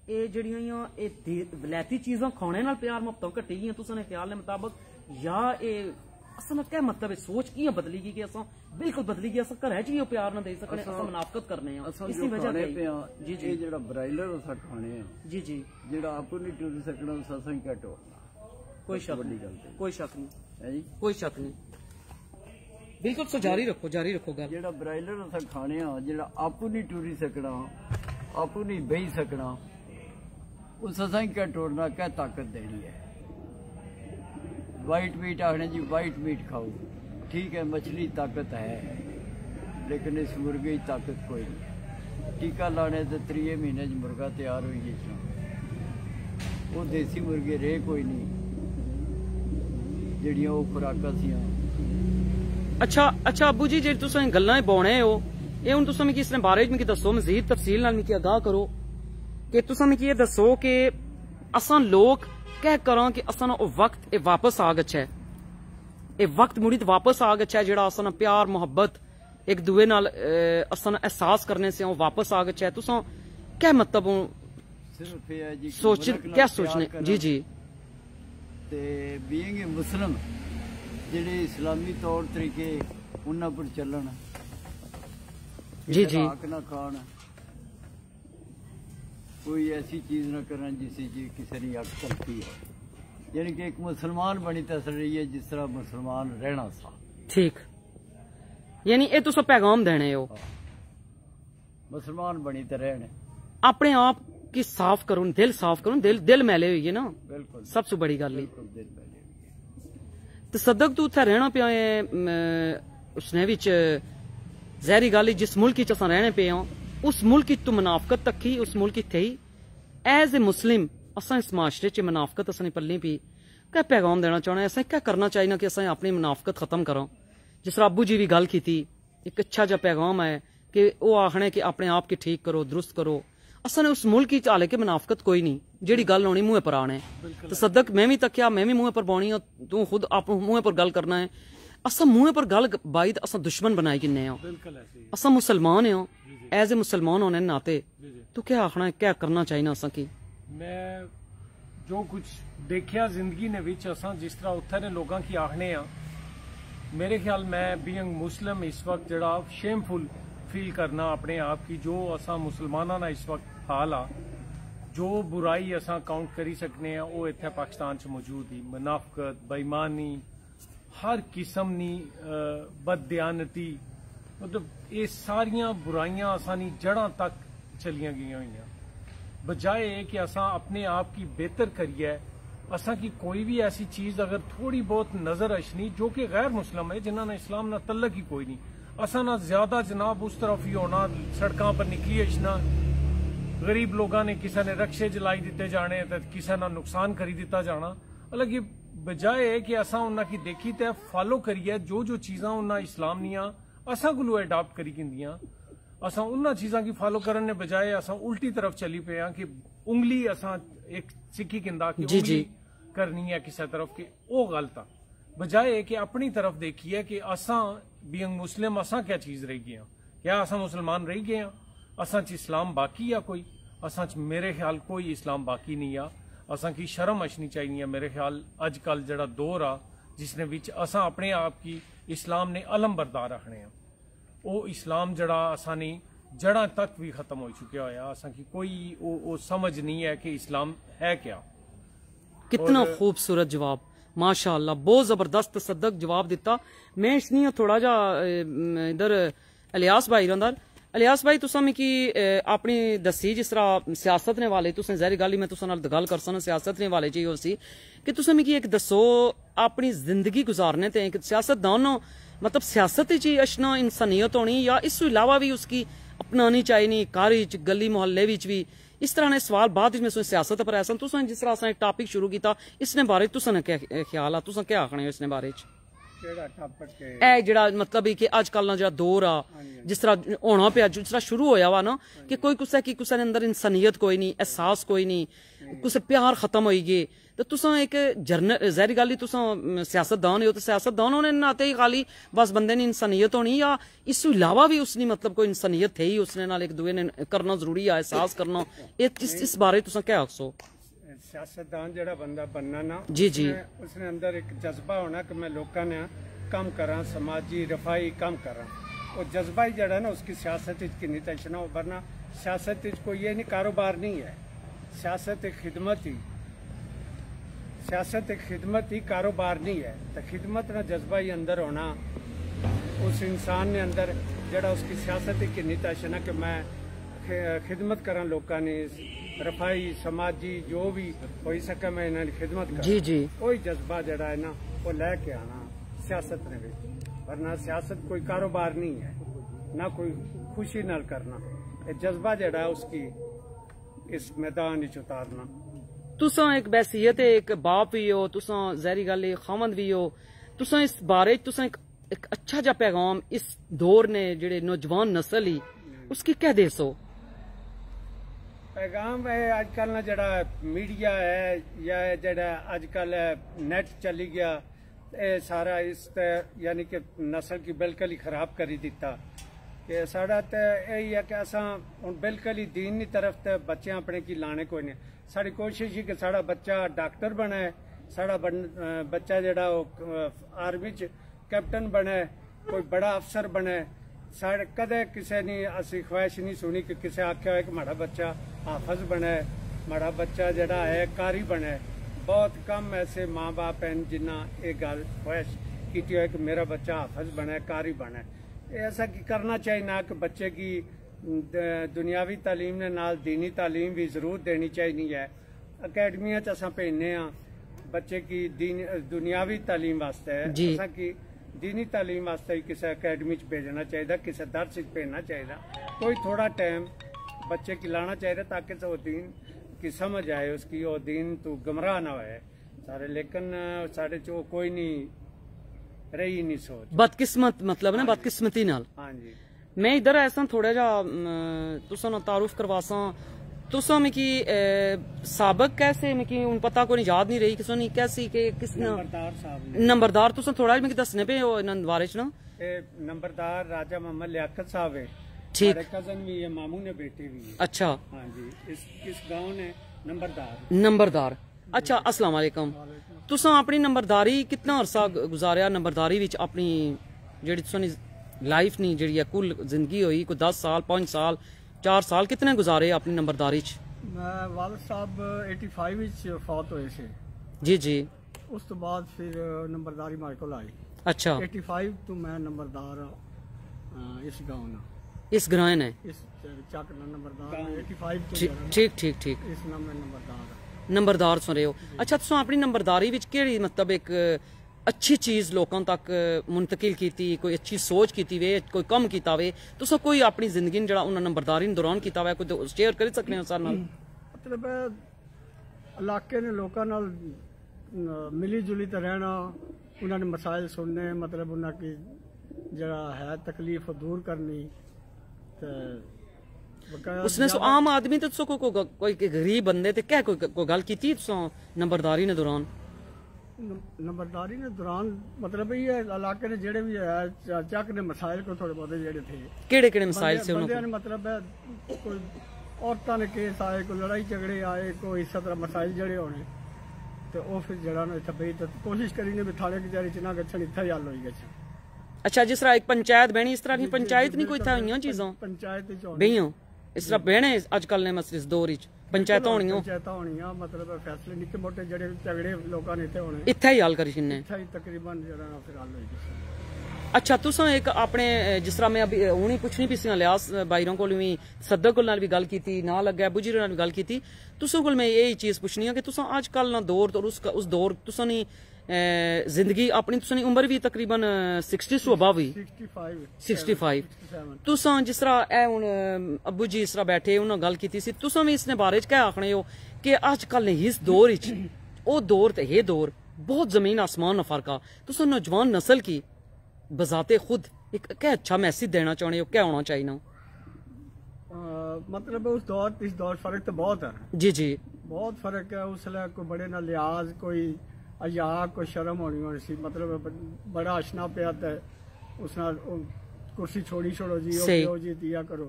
ਇਹ ਜਿਹੜੀਆਂ ਇਹ ਵਲੈਤੀ ਚੀਜ਼ਾਂ ਖਾਣੇ ਨਾਲ ਪਿਆਰ ਮੁਹੱਬਤਾਂ ਘਟੀ ਗਈਆਂ ਤੁਸੀਂ ਨੇ ਖਿਆਲ ਦੇ ਮੁਤਾਬਕ ਜਾਂ ਇਹ ਅਸਲ ਵਿੱਚ ਕੀ ਮਤਲਬ ਹੈ ਸੋਚ ਕੀ ਬਦਲੀ ਗਈ ਕਿ ਅਸਾਂ ਬਿਲਕੁਲ ਬਦਲੀ ਗਈ ਅਸਾਂ ਘਰੇ ਚ ਵੀ ਉਹ ਪਿਆਰ ਨਾ ਦੇ ਸਕਣੇ ਅਸਾਂ ਮੁਨਾਫਕਤ ਕਰਨੇ ਆ ਇਸੇ ਵਜ੍ਹਾ ਤੇ ਜੀ ਜੀ ਜਿਹੜਾ ਬ੍ਰਾਇਲਰ ਅਸਾਂ ਖਾਣੇ ਆ ਜੀ ਜੀ ਜਿਹੜਾ ਆਪੂ ਨਹੀਂ ਟੁਰ ਸਕਣਾ ਅਸਾਂ ਹੀ ਘਟੋ ਕੋਈ ਸ਼ੱਕ ਨਹੀਂ ਕੋਈ ਸ਼ੱਕ ਨਹੀਂ ਹੈ ਜੀ ਕੋਈ ਸ਼ੱਕ ਨਹੀਂ ਬਿਲਕੁਲ ਸੋ ਜਾਰੀ ਰੱਖੋ ਗੱਲ ਜਿਹੜਾ ਬ੍ਰਾਇਲਰ ਅਸਾਂ ਖਾਣੇ ਆ ਜਿਹੜਾ ਆਪੂ ਨਹੀਂ ਟੁਰੀ ਸਕਣਾ आपू नहीं बही सकना उस असा क्या टोड़ना क्या ताकत देनी है वाइट मीट आखने जी वाइट मीट खाओ ठीक है मछली ताकत है लेकिन इस मुर्गे की ताकत कोई नहीं टीका लाने से 3 महीने मुर्गा तैयार हो गया वो देसी मुर्गे रहे कोई नहीं जड़ियां वो खुराकां सियां अच्छा अबू जी जेह्ड़ी तुसें गल्लां पाने हो ये हूं तुस मिगी इसने बारे च दसो मजीद तफसील नाल मिगी आगाह करो कि तुस मिगी ये दसो कि असां लोग क्या करां कि असां ओ वक्त ए वापस आ गच्छे ए वक्त मुड़ी वापस आ गच्छे जेड़ा असां प्यार मोहब्बत एक दूए नाल असां एहसास करने से वापस आ गच्छे तुसां क्या मतलब सिर्फ ये जी सोच क्या सोचने जी जी ते बीइंग ए मुस्लिम जेड़े इस्लामी तौर तरीके उन्हां पर चलन जी जी ना खान कोई ऐसी चीज ना करना जिससे जी किसी ने अग चलती है यानी कि एक मुसलमान बनी तस रही है जिस तरह मुसलमान रहना सा ठीक यानी ये तुस पैगाम देने हो मुसलमान बनी तो रहने अपने आप की साफ करो दिल साफ करो दिल मैले हुई है ना बिल्कुल सबसे बड़ी गल दिल मैले तो सदक तू उत्थे रहना पिया उसने विच जहरी गल जिस मुल्क असां रहने पे उस मुल्क तू मुनाफकत तकी उस मुल्क थे एज ए मुस्लिम असां इस माशरे च मुनाफकत असां पल्ली पी क्या पैगाम देना चाहना असें क्या करना चाहिए कि असें अपनी मुनाफकत खत्म करो जिस तरह अबू जी भी गल की थी एक अच्छा जा पैगाम है कि वो आखने कि अपने आप की ठीक करो दुरुस्त करो असां ने उस मुल्क हाले कि मुनाफकत कोई नहीं जेड़ी गल होनी मुंह पर आने तो सदक मैं भी तकिया मैं भी मुंह पर पानी तू खुद आप मुंह पर गल करना है असा मुंह पर गल बाई असा दुश्मन बनाई किन्ने असा मुसलमान हो एज ए मुसलमान होने नाते तो क्या आखना क्या करना चाहिए असा की मैं जो कुछ देखिया जिंदगी ने विच असा जिस तरह उत्थे ने लोगों की आखने मेरे ख्याल मैं बीइंग मुस्लिम इस वक्त जड़ा शेमफुल फील करना अपने आप की जो असा मुसलमाना ना इस वक्त हाल जो बुराई असा काउंट करी सकने वो इत्थे पाकिस्तान च मौजूद ही मुनाफकत बेईमानी हर किस्म नी बददियानती मतलब ये सारिया बुराइयां असानी जड़ा तक चलिया गई हुई बजाय कि असा अपने आप की बेहतर करिए असा की कोई भी ऐसी चीज अगर थोड़ी बहुत नजर अशनी जो कि गैर मुस्लिम है जिन्होंने इस्लाम ना तल्लक ही कोई नहीं असा ना ज्यादा जनाब उस तरफ ही होना सड़कों पर निकली अचना गरीब लोगों ने किसी ने रक्शे जलाई दिते जाने तो किसी ना नुकसान करी दिता जाना अलग ये बजाय है कि असा उन्ना की देखी ते फॉलो करिए जो चीज़ां उन्ना इस्लाम निया असा को अडॉप्ट करी किंदियां असा उन्ना चीज़ां की फॉलो करने बजाय असा उल्टी तरफ चली पे कि उंगली असा एक सिक्की किंदा कि जी उंगली करनी है किसी तरफ की वो गलत है बजाय है कि अपनी तरफ देखिए कि असा बीइंग मुस्लिम असा क्या चीज रह गए क्या असा मुसलमान रह गए असा च इस्लाम बाकी या कोई असा च मेरे ख्याल कोई इस्लाम बाकी नहीं आ असा की शर्म अचनी चाहिए मेरे ख्याल अजकल जड़ा दौर आ जिसने विच असा अपने आप की इस्लाम ने अलम बरदार रखने वो इस्लाम जड़ा असा ने जड़ा तक भी खत्म हो चुका होया असा की कोई वो समझ नहीं है कि इस्लाम है क्या कितना खूबसूरत जवाब माशाअल्लाह बहुत जबरदस्त सदक जवाब दिता मैं इसलिए थोड़ा जा इधर इलियास भाई अंदर इलियास भाई तुसा मिकी अपनी दसी जिस तरह सियासत ने वाले तुसें ज़ाहिर गल ही मैं तुसां नाल गल करसा सियासत ने वाले च सी कि तुसें मिकी एक दसो अपनी जिंदगी गुजारने ते एक सियासतदान मतलब सियासत च ही अशना इंसानियत होनी या इस अलावा भी उसकी अपनानी चाहिए कारी च गली मोहल्ले विच भी इस तरह ने सवाल बाद में सियासत पर ऐसा तुसें जिस तरह असें एक टॉपिक शुरू किया इसने बारे तुसें क्या ख्याल आ तुसें क्या आखने इसने बारे च ए जेड़ा मतलब कि अजकल जेड़ा दौर आ जिस तरह होना पे जिस तरह शुरू होया वा ना कि कोई कुसै की कुसै अंदर इंसानियत कोई नहीं एहसास कोई नहीं कुसै प्यार खत्म होई गए तो तुसा एक जर्नल ज़ाहिर गल ही तुसा सियासतदान हो तो सियासतदान होने नाते ही खाली बस बंदे ने इंसानियत होनी या इस अलावा भी उसने मतलब कोई इंसानियत थे ही उसने नाल एक दूए ने करना जरूरी है एहसास करना इस बारे तुसा क्या आखो सियासतदान जेड़ा बंदा बनना ना जी जी उसने अंदर एक जज्बा होना कि मैं लोगों ने कम करा समाजी रफाई कम करा और जज्बा ही जड़ा ना उसकी सियासत किन्नी टेंशन हो वरना सियासत कोई ये नहीं कारोबार नहीं है सियासत एक खिदमत ही सियासत एक खिदमत ही कारोबार नहीं है तो खिदमत ना जज्बा ही अंदर होना उस इंसान ने अंदर जड़ा उसकी सियासत ही किन्नी टेंशन है कि मैं खिदमत करा लोगों ने रफाई समाजी जो भी हो सके मैं इन्हें खिदमत करा जी जी कोई जज्बा जड़ा है ना वो लैके आना सियासत ने वरना सियासत कोई कारोबार नहीं है ना कोई खुशी नाल करना जज्बा जड़ा है उसकी इस मैदान विच उतारना तुसा एक बैसियत एक बाप भी हो तुसा ज़ाहिर गल खामद भी हो तुसा इस बारे तुसा एक अच्छा जा पैगाम इस दौर ने जेड़े नौजवान नस्ल ही उसकी क्या दे सो पैगाम है अजकल ना जड़ा मीडिया है या जड़ा अजकल नेट चली गया ये सारा इस यानी कि नस्ल की बिल्कुल ही खराब करी दिता कि साड़ा तो यही है कि असा हुन बिल्कुल ही दीन की तरफ ते बच्चे अपने की लाने कोई नहीं साड़ी कोशिश ही कि साड़ा बच्चा डॉक्टर बने साड़ा बच्चा जड़ा आर्मी च कैप्टन बने कोई बड़ा अफसर बने साढ़े कदे किसी ने असी ख्वाहिश नहीं सुनी कि किसी आख्या हो कि माड़ा बच्चा हाफज बने माड़ा बच्चा जड़ा है कारी बने बहुत कम ऐसे माँ बाप हैं जिन्ना ये गल ख्वाहिश की है कि मेरा बच्चा हाफज बने कारी बने ऐसा की करना चाहिए ना कि बच्चे की दुनियावी तालीम ने नाल दीनी तालीम भी जरूर देनी चाहिए है अकैडमियां च असां भेजने बच्चे की दुनियावी तालीम वास्ते असा की दीनी तालीम वास्ते ही किसी अकैडमी च भेजना चाहिए किसी दर्स भेजना चाहिए कोई थोड़ा टाइम बच्चे की लाना चाहिए ताकि वो दीन की समझ आए उसकी वो दीन तो गुमराह ना होए सारे लेकिन साढ़े चो कोई नहीं रही नहीं सोच बदकिस्मत मतलब ना बदकिस्मती नाल हाँ जी मैं इधर ऐसा थोड़ा जा तुसा ना तारुफ करवासा तुसा मिकी साबक कैसे मिकी उन पता को याद नहीं रही किसो नहीं कैसी के किस नंबरदार साहब नंबरदार तुसा थोड़ा मिकी दसने पे ओ इन बारे च ना नंबरदार राजा मोहम्मद लियाकत साहब है ठीक कजन भी है मामू ने बेटे भी है अच्छा हाँ जी इस गांव ने नंबरदार अच्छा अस्सलाम वालेकुम तुसा अपनी नंबरदारी कितना अरसा गुजारिया नंबरदारी विच अपनी जेड़ी तुसां लाइफ नहीं जी कुल जिंदगी हुई कोई 10 साल 5 साल 4 साल कितने गुजारे अपनी नंबरदारी च मैं वालिद साहब 85 विच फौत होए से जी जी उस तो बाद फिर नंबरदारी मारे को आई अच्छा 85 तो मैं नंबरदार इस गांव ना इस ग्रां ने इस चक नंबरदार 85 तो ठीक ठीक ठीक इस नाम में नंबरदार सुन रहे हो अच्छा तुसा अपनी नंबरदारी विच केड़ी मतलब एक अच्छी चीज लोगों तक मुंतकिल की कोई अच्छी सोच की वे कोई कम किया वे तुसा कोई अपनी जिंदगी जड़ा उन्होंने नंबरदारी दौरान किया वे कोई शेयर कर सकते हो सर नाल मतलब इलाके ने लोगों नाल मिली जुली तो रहना उन्होंने मसाइल सुनने मतलब उन्होंने जड़ा है तकलीफ दूर करनी उसने सो आम आदमी तो कोई गरीब बंदे ते क्या कोई गल की नंबरदारी ने दौरान नंबरदारी ने दौरान मतलब ये इलाके ने जेड़े भी है चक ने मसाइल को थोड़े बहुत जेड़े थे केड़े केड़े मसाइल से उन्होंने मतलब है कोई औरतों ने केस आए कोई लड़ाई झगड़े आए कोई इस तरह मसाइल जड़े होने तो वो फिर जड़ा इतने तो कोशिश करी भी थाने की जारी च ना गच्छन इतना हल हो गए अच्छा जिस तरह एक पंचायत बहनी इस तरह की पंचायत नहीं कोई था चीज़ों पंचायत बहियों इस तरह बहने अजकल ने मसले इस दौर पंचायत होनियां मतलब फैसले निक्के मोटे जड़े झगड़े लोगों ने इत्थे होने इत्थे ही हल करी छिन्ने तकरीबन जरा फिर हल होई अच्छा तुसा एक अपने जिस तरह मैं अभी हूं पुछनी पी सी लियास बाईरों को भी सदक को नाल भी गल की ना लग्या बुजीरे नाल भी गल की तुसा को मैं यही चीज पुछनी है कि तुसा अजकल ना दौर और उस दौर तुसा नी जिंदगी अपनी तुसा नी उम्र भी तकरीबन 60 तो अबव ही 65 तुसा जिस तरह हुन अबू जी इस तरह बैठे उन्होंने गल की सी तुसा भी इसने बारे च क्या आखने हो कि अजकल ने इस दौर ओ दौर ते ये दौर बहुत जमीन आसमान न फर्क आ तुसा नौजवान नस्ल की बजाते खुद एक क्या अच्छा मैसेज देना चाहते हो क्या होना चाहिए ना मतलब उस दौर इस दौर फर्क तो बहुत है जी जी बहुत फर्क है उसले कोई बड़े ना लिहाज कोई अया कोई शर्म होनी सी मतलब बड़ा अशना पे आता है उस नाल कुर्सी छोड़ी छोड़ो जी ओ जी दिया करो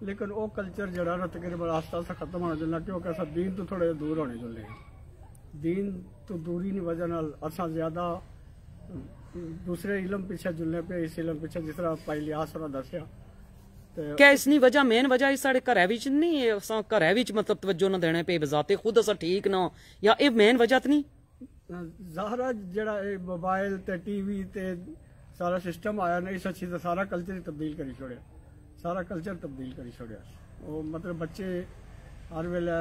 लेकिन वो कल्चर जड़ा ना तकरीबन आस्ता आस्ता खत्म होना चलना क्योंकि अस दीन तो थोड़े दूर होने चले दीन तो दूरी की वजह नाल असा ज्यादा दूसरे इलम पीछे जुलने पे इस इलम पीछे जिस तरह भाई लियास होना दसिया क्या इसनी वजह मेन वजह इस साढ़े घरै विच नहीं असां घरै विच मतलब तवज्जो ना देने पे बजाते खुद असां ठीक ना या ये मेन वजह तो नहीं ज़ाहरा जड़ा मोबाइल ते टीवी ते सारा सिस्टम आया ना इस अच्छी तो सारा कल्चर ही तब्दील करी छोड़िया सारा कल्चर तब्दील करी छोड़िया वो मतलब बच्चे हर वेले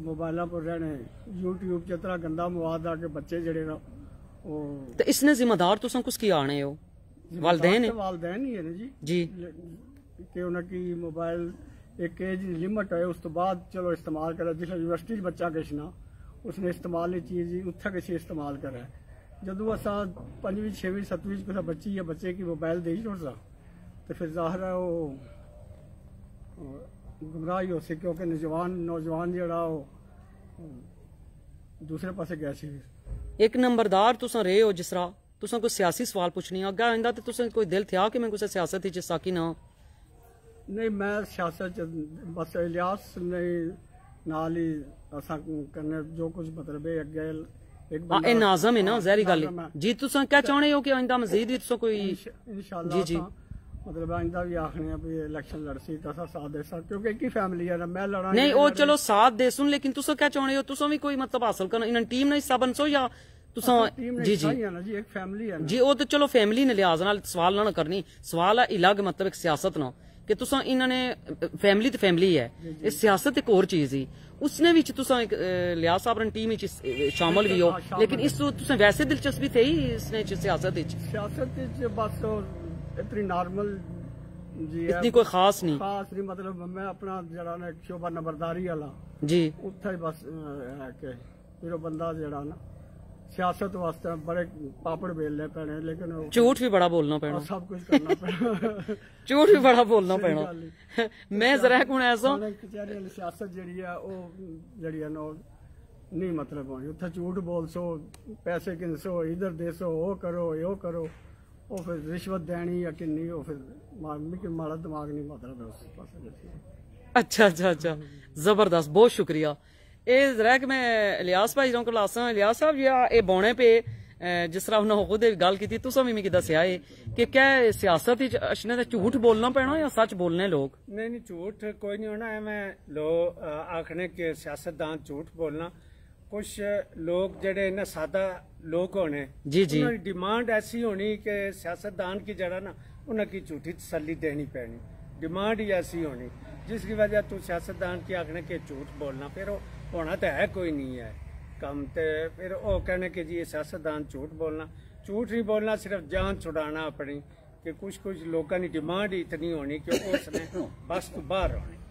मोबाइलों पर रहने यूट्यूब च इतना गंदा मवाद आ के बच्चे जड़े ना तो इसने जिम्मेदार तुम कुछ आने हो वालदैन वालदैन ही है ना जी कि उनकी मोबाइल एक एज लिमिट है उस तो बाद चलो इस्तेमाल करे जिस यूनिवर्सिटी बच्चा किश ना उसने इस्तेमाल चीज उत्थे किश इस्तेमाल करे जदों असा 5वीं 6वीं 7वीं किसी बच्ची या बच्चे की मोबाइल दे छोड़सा तो फिर जाहिर है वो गुमराही हो सी क्योंकि नौजवान जड़ा दूसरे पासे गया सी एक नंबरदार तुसा रहे हो जिस तरह तुसा कोई सियासी सवाल पुछनी अग्गे आंदा ते तुसा कोई दिल था कि मैं कुछ सियासत च साकी ना नहीं मैं सियासत बस इलियास ने नाल ही असा करने जो कुछ मतलब है अग्गे एक ए नाज़म है ना जहरी गल जी तुसा क्या चाहने हो कि आइंदा मजीद तुसा कोई इंशाल्लाह जी मतलब आइंदा भी आखने भी इलेक्शन लड़सी तो साथ दे सा क्योंकि एक ही फैमिली है ना मैं लड़ा नहीं ओ चलो साथ दे सुन लेकिन तुसा क्या चाहने हो तुसा भी कोई मतलब हासिल करना इन टीम ने हिस्सा बनसो या तुसा जी जी एक फैमिली है जी ओ तो चलो फैमिली ने लिहाज नाल सवाल ना करनी सवाल है अलग मतलब एक सियासत ना कि तुसा इन्होंने फैमिली तो फैमिली है इस सियासत एक और चीज ही उसने भी तुसा एक लिहाज साहब ने टीम शामिल भी हो लेकिन इस तुसा वैसे दिलचस्पी थे ही इसने सियासत बस इतनी नॉर्मल जी इतनी कोई खास नहीं मतलब मैं अपना जरा ना शोभा नंबरदारी वाला जी उत्थे ही बस है कि फिर बंदा जरा ना सियासत वास्ते बड़े पापड़ बेलने पैने लेकिन झूठ भी बड़ा बोलना पैना सब कुछ करना पैना झूठ भी बड़ा बोलना पैना मैं जरा हूं ऐसा कचहरी वाली सियासत जड़ी है वो जड़ी है ना नहीं मतलब होनी उत्थे झूठ बोलसो पैसे गिनसो इधर देसो वो करो वो फिर रिश्वत देनी या कि नहीं वो फिर माड़ा दिमाग नहीं मतलब उस पास अच्छा जबरदस्त बहुत शुक्रिया ए जरा कि मैं इलियास भाई को लासा इलियास साहब ये बौने पे जिस तरह उन्होंने खुद गल की तुसा भी मिगी दस्या है कि क्या सियासत अशने ते झूठ बोलना पैना या सच बोलने लोग नहीं झूठ कोई नहीं होना मैं लोग आखने के सियासतदान झूठ बोलना कुछ लोग जड़े ना सादा लोग होने जी जी डिमांड ऐसी होनी कि सियासतदान की जड़ा ना उनकी झूठी तसल्ली देनी पैनी डिमांड ही ऐसी होनी जिसकी वजह तू सियासतदान की आखने के झूठ बोलना फिर होना तो है कोई नहीं है कम ते फिर वो कहने के जी सियासतदान झूठ नहीं बोलना सिर्फ जान छुड़ाना अपनी कि कुछ लोगों की डिमांड ही इतनी होनी कि उसने बस तो बाहर होनी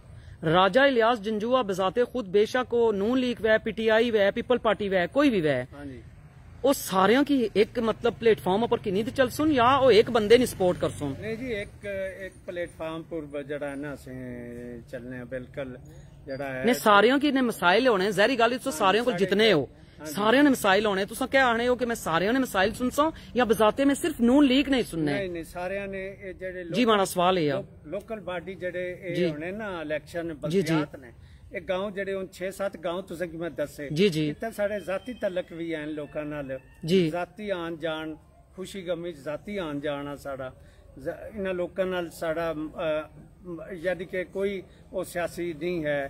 राजा इलियास जंजुआ बजाते खुद बेशक को नून लीग वह पीटीआई वह पीपल पार्टी वह कोई भी वह वो सारे की एक मतलब प्लेटफॉर्म पर किन्नी चल सुन या वो एक बंदे नहीं सपोर्ट कर सुन नहीं जी एक प्लेटफॉर्म पर जड़ा ना से चलने बिल्कुल जड़ा है नहीं सारियों की ने मसाइल होने जहरी गल तो सारियों को जितने हो सारे ने मसाइल होने तुसा क्या आने हो कि मैं सारे ने मसाइल सुनसा या बजाते में सिर्फ नून लीग नहीं सुनने नहीं सारे ने जेडे जी माड़ा सवाल है लोकल बॉडी जेडे होने ना इलेक्शन बल्दियात ने एक गांव जेडे उन 6-7 गांव तुसे कि मैं दसे जी जी इतने सारे जाती तलक भी हैं लोकां नाल जी जाती आन जान खुशी गमी जाती आन जाना साड़ा इन्हां लोकां नाल साड़ा यदि कि कोई वो सियासी नहीं है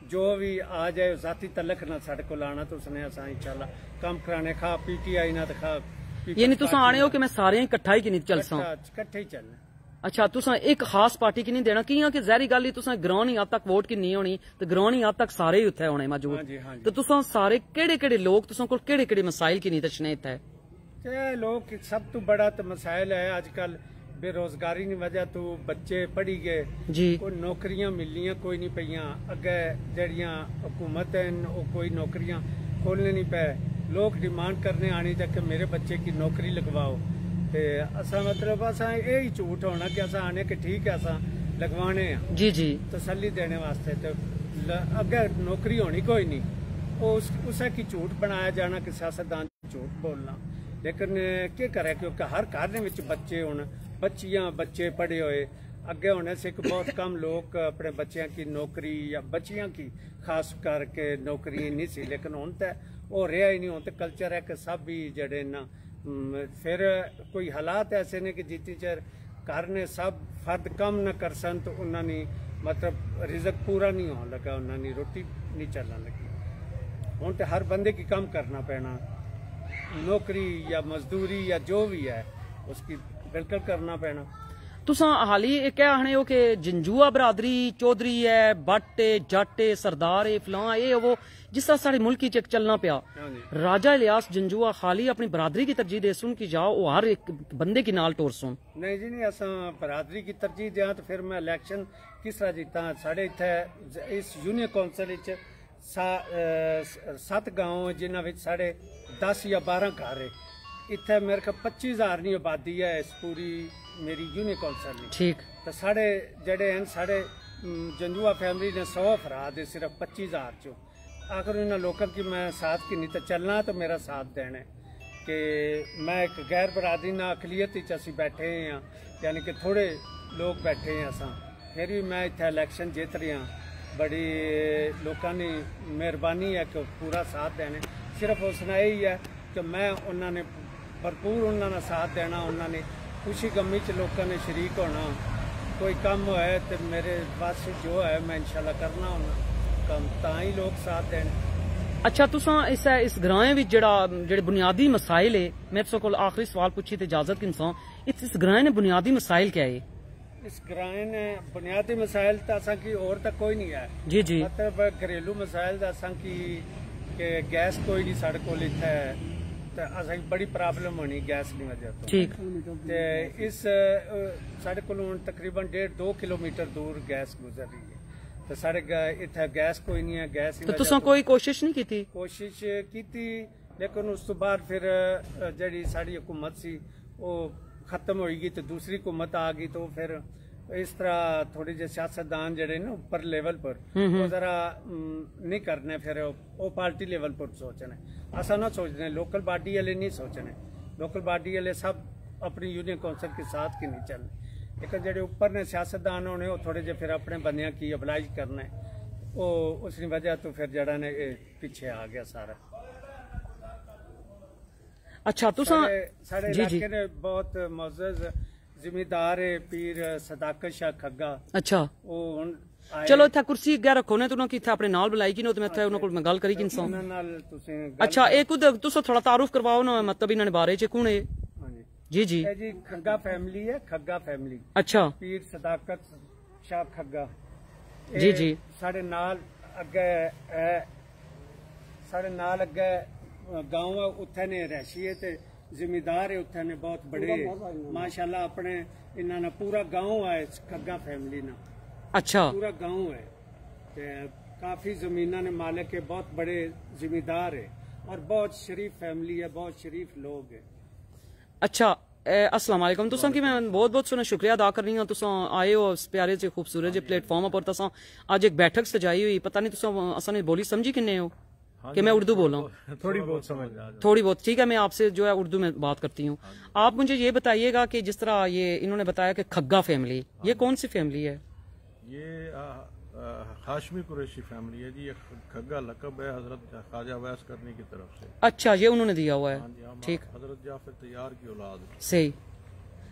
जो भी आ जाए जाती तलक ना साढ़े को लाना तो उसने असा इंशाल्लाह काम कराने खा पीटीआई ना खा यानी तुसा आने हो कि मैं सारे इकट्ठा ही की नहीं चल सा इकट्ठे ही चलना। अच्छा तुसा एक खास पार्टी की नहीं देना कियां कि जहरी गल ही तुसा ग्रां नहीं अब तक वोट की नहीं होनी तो ग्रां नहीं अब तक सारे ही उत्थे होने मौजूद हाँ जी, हाँ जी। तो तुसा सारे केड़े लोग तुसा कोल केड़े मसाइल की नहीं दसने इत्थे ते लोग सब तो बड़ा तो मसाइल है आजकल बेरोजगारी की वजह तो बच्चे पढ़ी गए जी कोई नौकरियां मिलनियां कोई नहीं पईयां अगे जड़ियां हुकूमत है कोई नौकरियां खोलने नहीं पे लोग डिमांड करने आनी कि मेरे बच्चे की नौकरी लगवाओ ते असा मतलब असा ये ही झूठ होना कि असा आने के ठीक है असा लगवाने हैं जी जी तसल्ली देने वास्ते तो अगे नौकरी होनी कोई नहीं उसे की झूठ बनाया जाना कि सियासतदान झूठ बोलना लेकिन क्या करे क्योंकि हर घर में बच्चे हुन बच्चियां बच्चे पढ़े हुए अगे होने से एक बहुत कम लोग अपने बच्चों की नौकरी या बच्चियां की खास करके नौकरी नहीं सी लेकिन हुन तो वो रहा ही नहीं हुन तो कल्चर है कि सब भी जड़े ना फिर कोई हालात ऐसे ने कि जितनी चेर घर ने सब फर्द कम न कर सन तो उन्होंने मतलब रिजक पूरा नहीं होने लगा उन्होंने रोटी नहीं चलने लगी हुन तो हर बंदे की कम करना पैना नौकरी या मजदूरी या जो भी है उसकी बिल्कुल करना पैना। तुसा हाली क्या आखने हो कि जंजुआ बरादरी चौधरी है बट जट सरदार है फलां ये वो जिस तरह साढ़े मुल्क की चलना पिया राजा इलियास जंजुआ खाली अपनी बरादरी की तरजीह दे सुन की जाओ वो हर एक बंदे की नाल टोर सुन नहीं जी नहीं असा बरादरी की तरजीह दिया तो फिर मैं इलेक्शन किस तरह जीता साढ़े इत्थे इस यूनियन कौंसल 7 गांव जिन्होंने साढ़े 10 या 12 घर है इत्थे मेरे को 25,000 की आबादी है इस पूरी मेरी यूनियन कौंसल में ठीक तो साढ़े जड़े हैं साढ़े जंजुआ फैमिली ने 100 अफराद है सिर्फ 25,000 चो आखिर इन लोगों की मैं साथ की नहीं तो चलना तो मेरा साथ देना कि मैं एक गैर बरादरी ना अकलीत असी बैठे हैं यानी कि थोड़े लोग बैठे हैं असा फिर भी मैं इत्थे इलेक्शन जीत रहा बड़ी लोगों ने मेहरबानी है कि पूरा साथ देने सिर्फ उसने यही है कि मैं उन्होंने भरपूर उन्होंने साथ देना उन्होंने खुशी गमी च लोगों ने शरीक होना कोई कम होए तो मेरे बस जो है मैं इंशाल्लाह करना होना कम ताई लोग साथ देने। अच्छा तुसा इस ग्रां विच जेड़े बुनियादी मसाइल है मैं तुसा कोल आखिरी सवाल पूछी ते इजाजत किनसा इस ग्रां ने बुनियादी मसाइल क्या है? इस ग्रां ने बुनियादी मसाइल तो असा की और तक कोई नहीं है जी जी मतलब घरेलू मसाइल असा की गैस कोई नहीं साढ़े कोल इत्थे असें बड़ी प्रॉब्लम होनी गैस की वजह तो ठीक ते इस साढ़े को तकरीबन 1.5-2 किलोमीटर दूर गैस गुजर रही है तो साढ़े इत्थे गैस कोई नहीं है गैस तो तुसा कोई कोशिश नहीं की कोशिश की लेकिन उस तो बाद फिर जड़ी साड़ी हुकूमत सी वो खत्म होगी तो दूसरी हुकूमत आ गई तो फिर इस तरह थोड़ी जे सियासतदान जड़े ना ऊपर लेवल पर वो जरा नहीं करने फिर वो पार्टी लेवल पर सोचने ऐसा ना सोचने लोकल बॉडी वाले नहीं सोचने लोकल बॉडी वाले सब अपनी यूनियन कौंसल के साथ की नहीं चलने लेकिन जड़े ऊपर ने सियासतदान होने वो थोड़े जे फिर अपने बंदियां की अबलाइज करने वो उसकी वजह तो फिर जड़ा ने पीछे आ गया सारा। अच्छा तुसा सारे इलाके ने बहुत मोअज़्ज़ज़ जिम्मेदार है पीर सदाकत शाह खग्गा अच्छा वो हुन चलो इत्थे कुर्सी अगे रखो ने तुना कि इत्थे अपने नाल बुलाई कि नो ते मैं इत्थे उन्हां कोल मैं गल करी कि इंसान अच्छा एक तुसा थोड़ा तारुफ करवाओ ना मतलब इन्हां बारे च कौन है? जी जी जी खग्गा फैमिली है खग्गा फैमिली अच्छा पीर सदाकत शाह खग्गा जी जी साढ़े नाल अगे साढ़े नाल अगे गांव है उत्थे ने रैशी है ते जिम्मेदार है उत्थे ने बहुत बड़े माशाल्लाह अपने इन्होंने पूरा गांव है खग्गा फैमिली ना अच्छा पूरा गांव है ते काफी जमीना ने मालिक है बहुत बड़े जिम्मेदार है और बहुत शरीफ फैमिली है बहुत शरीफ लोग है। अच्छा अस्सलाम वालेकुम तुसा की मैं बहुत बहुत सुना शुक्रिया अदा कर रही हूँ तुसा आए हो इस प्यारे से खूबसूरत जे प्लेटफॉर्म पर तुसा आज एक बैठक सजाई हुई पता नहीं तुसा असा ने बोली समझी किन्ने हो कि मैं उर्दू बोल रहा हूँ थोड़ी बहुत समझ थोड़ी बहुत ठीक है मैं आपसे जो है उर्दू में बात करती हूँ। आप मुझे ये बताइएगा कि जिस तरह ये इन्होंने बताया कि खग्गा फैमिली ये कौन सी फैमिली है? ये हाशमी कुरैशी फैमिली है जी ये खग्गा लकब है हजरत ख्वाजा वैस करनी की तरफ से। अच्छा ये उन्होंने दिया हुआ है ठीक हजरत जाफर तैयार की औलाद सही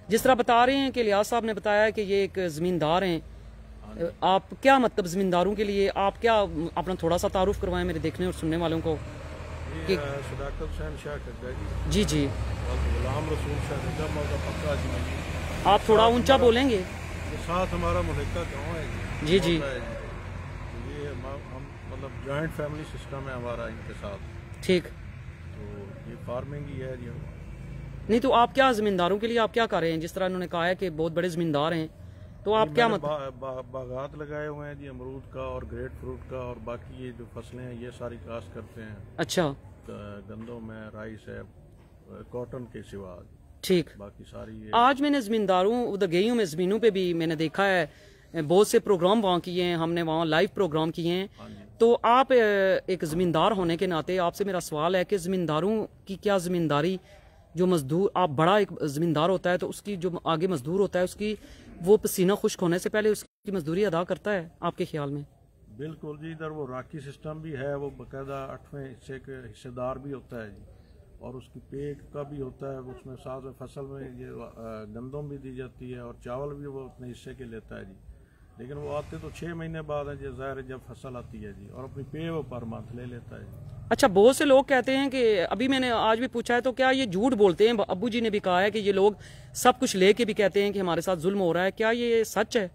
जिस तरह बता रहे हैं कि लियाज साहब ने बताया कि ये एक जमींदार हैं आप क्या मतलब जमींदारों के लिए आप क्या अपना थोड़ा सा तारुफ करवाएं मेरे देखने और सुनने वालों को। कि सदाकत हुसैन शाह खग्गा जी जी और गुलाम रसूल शाह खग्गा मौका पक्का जी आप थोड़ा ऊंचा बोलेंगे। के साथ हमारा मुल्का गाँव है जी जी होता है जी। ये हम मतलब जॉइंट फैमिली सिस्टम है हमारा इनके साथ। ठीक। तो ये फार्मिंग ही है जी। नहीं तो आप क्या जमींदारों के लिए आप क्या कर रहे हैं? जिस तरह इन्होंने कहा है कि बहुत बड़े जमींदार हैं, तो आप क्या मतलब बागात लगाए हुए हैं जी, अमरूद का और ग्रेट फ्रूट का, और बाकी ये जो फसलें हैं ये सारी काश्त करते हैं। अच्छा। गंदम है, राइस है, कॉटन के सिवा ठीक। बाकी सारी ये। आज मैंने जमींदारों उधर गई हूँ मैं, जमीनों पे भी मैंने देखा है, बहुत से प्रोग्राम वहाँ किए हैं हमने, वहाँ लाइव प्रोग्राम किए हैं। तो आप एक जमींदार होने के नाते आपसे मेरा सवाल है कि जमींदारों की क्या जिम्मेदारी, जो मजदूर, आप बड़ा एक जमींदार होता है तो उसकी जो आगे मजदूर होता है उसकी वो पसीना खुश्क होने से पहले उसकी मजदूरी अदा करता है आपके ख्याल में? बिल्कुल जी, इधर वो राखी सिस्टम भी है, वो बाकायदा 8वें हिस्से के हिस्सेदार भी होता है जी, और उसकी पे का भी होता है, उसमें साथ में फसल में ये गंदम भी दी जाती है और चावल भी वो अपने हिस्से के लेता है जी। लेकिन वो आते तो 6 महीने बाद है जी, ज़ाहिर है जब फसल आती है जी, और अपनी पे वो पर मंथ ले लेता है जी। अच्छा, बहुत से लोग कहते हैं कि अभी मैंने आज भी पूछा है, तो क्या ये झूठ बोलते हैं? अब्बू जी ने भी कहा है कि ये लोग सब कुछ लेके भी कहते हैं कि हमारे साथ जुल्म हो रहा है, क्या ये सच है?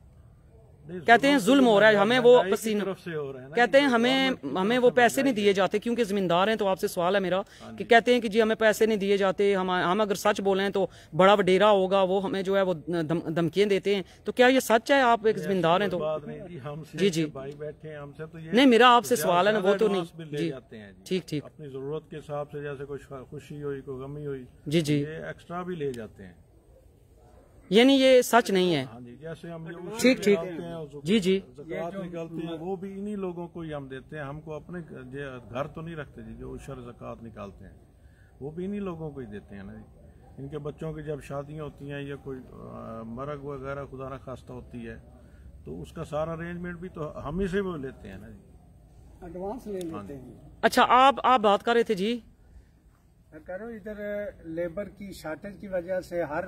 कहते हैं जुल्म हो रहा है, हमें वो पसीना, कहते हैं हमें वो पैसे नहीं दिए जाते क्योंकि जमींदार हैं। तो आपसे सवाल है मेरा कि कहते हैं कि जी हमें पैसे नहीं दिए जाते, हम अगर सच बोले तो बड़ा वडेरा होगा, वो हमें जो है वो धमकियां देते हैं। तो क्या ये सच है? आप एक जमींदार हैं तो जी जी भाई बैठे हैं हमसे, तो ये नहीं, मेरा आपसे सवाल है ना, वो तो नहीं जी, ठीक ठीक, अपनी जरूरत के हिसाब से, जैसे कोई खुशी हुई, कोई गमी हुई जी जी, ये एक्स्ट्रा भी ले जाते हैं, यानी ये सच नहीं है। हाँ जी, जैसे हम ठीक ठीक जी जी, ज़कात निकालते हैं वो भी इन्हीं लोगों को ही हम देते हैं, हमको अपने घर तो नहीं रखते जी, जो उशर ज़कात निकालते हैं वो भी इन्हीं लोगों को ही देते हैं ना जी। इनके बच्चों की जब शादियां होती हैं या कोई मरग वगैरह खुदा न खास्ता होती है तो उसका सारा अरेंजमेंट भी तो हम ही से वो लेते हैं ना जी, एडवांस ले लेते हैं। अच्छा, आप बात कर रहे थे जी। करो, इधर लेबर की शॉर्टेज की वजह से हर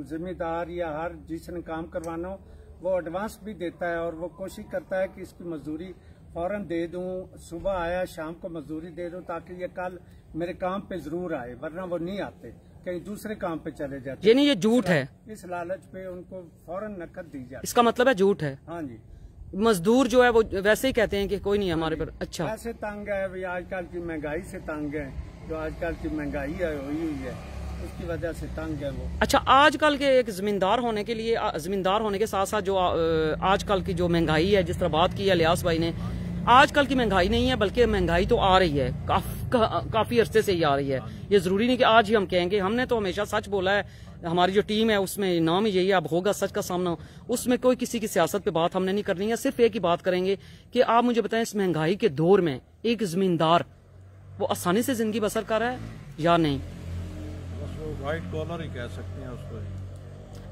जिम्मेदार या हर जिसने काम करवाना हो वो एडवांस भी देता है, और वो कोशिश करता है कि इसकी मजदूरी फौरन दे दूं, सुबह आया शाम को मजदूरी दे दूं ताकि ये कल मेरे काम पे जरूर आए, वरना वो नहीं आते, कहीं दूसरे काम पे चले जाते। यानी ये झूठ है? इस लालच पे उनको फौरन नकद दी जाती। इसका मतलब है झूठ है? हाँ जी। मजदूर जो है वो वैसे ही कहते हैं कि कोई नहीं हमारे पर। अच्छा, वैसे तंग है भाई, आजकल की महंगाई से तंग है, जो आजकल की महंगाई हुई है उसकी वजह से तंग है वो। अच्छा, आजकल के एक जमींदार होने के लिए, जमींदार होने के साथ साथ जो आजकल की जो महंगाई है, जिस तरह बात की है लियास भाई ने, आजकल की महंगाई नहीं है बल्कि महंगाई तो आ रही है, काफी अरसे से ही आ रही है। ये जरूरी नहीं कि आज ही हम कहेंगे, हमने तो हमेशा सच बोला है, हमारी जो टीम है उसमें नाम ही यही है, अब होगा सच का सामना। उसमें कोई किसी की सियासत पे बात हमने नहीं करनी है, सिर्फ एक ही बात करेंगे कि आप मुझे बताएं, इस महंगाई के दौर में एक जमींदार वो आसानी से जिंदगी बसर कर रहा है या नहीं? बस वो वाइट कॉलर ही कह सकते हैं उसको।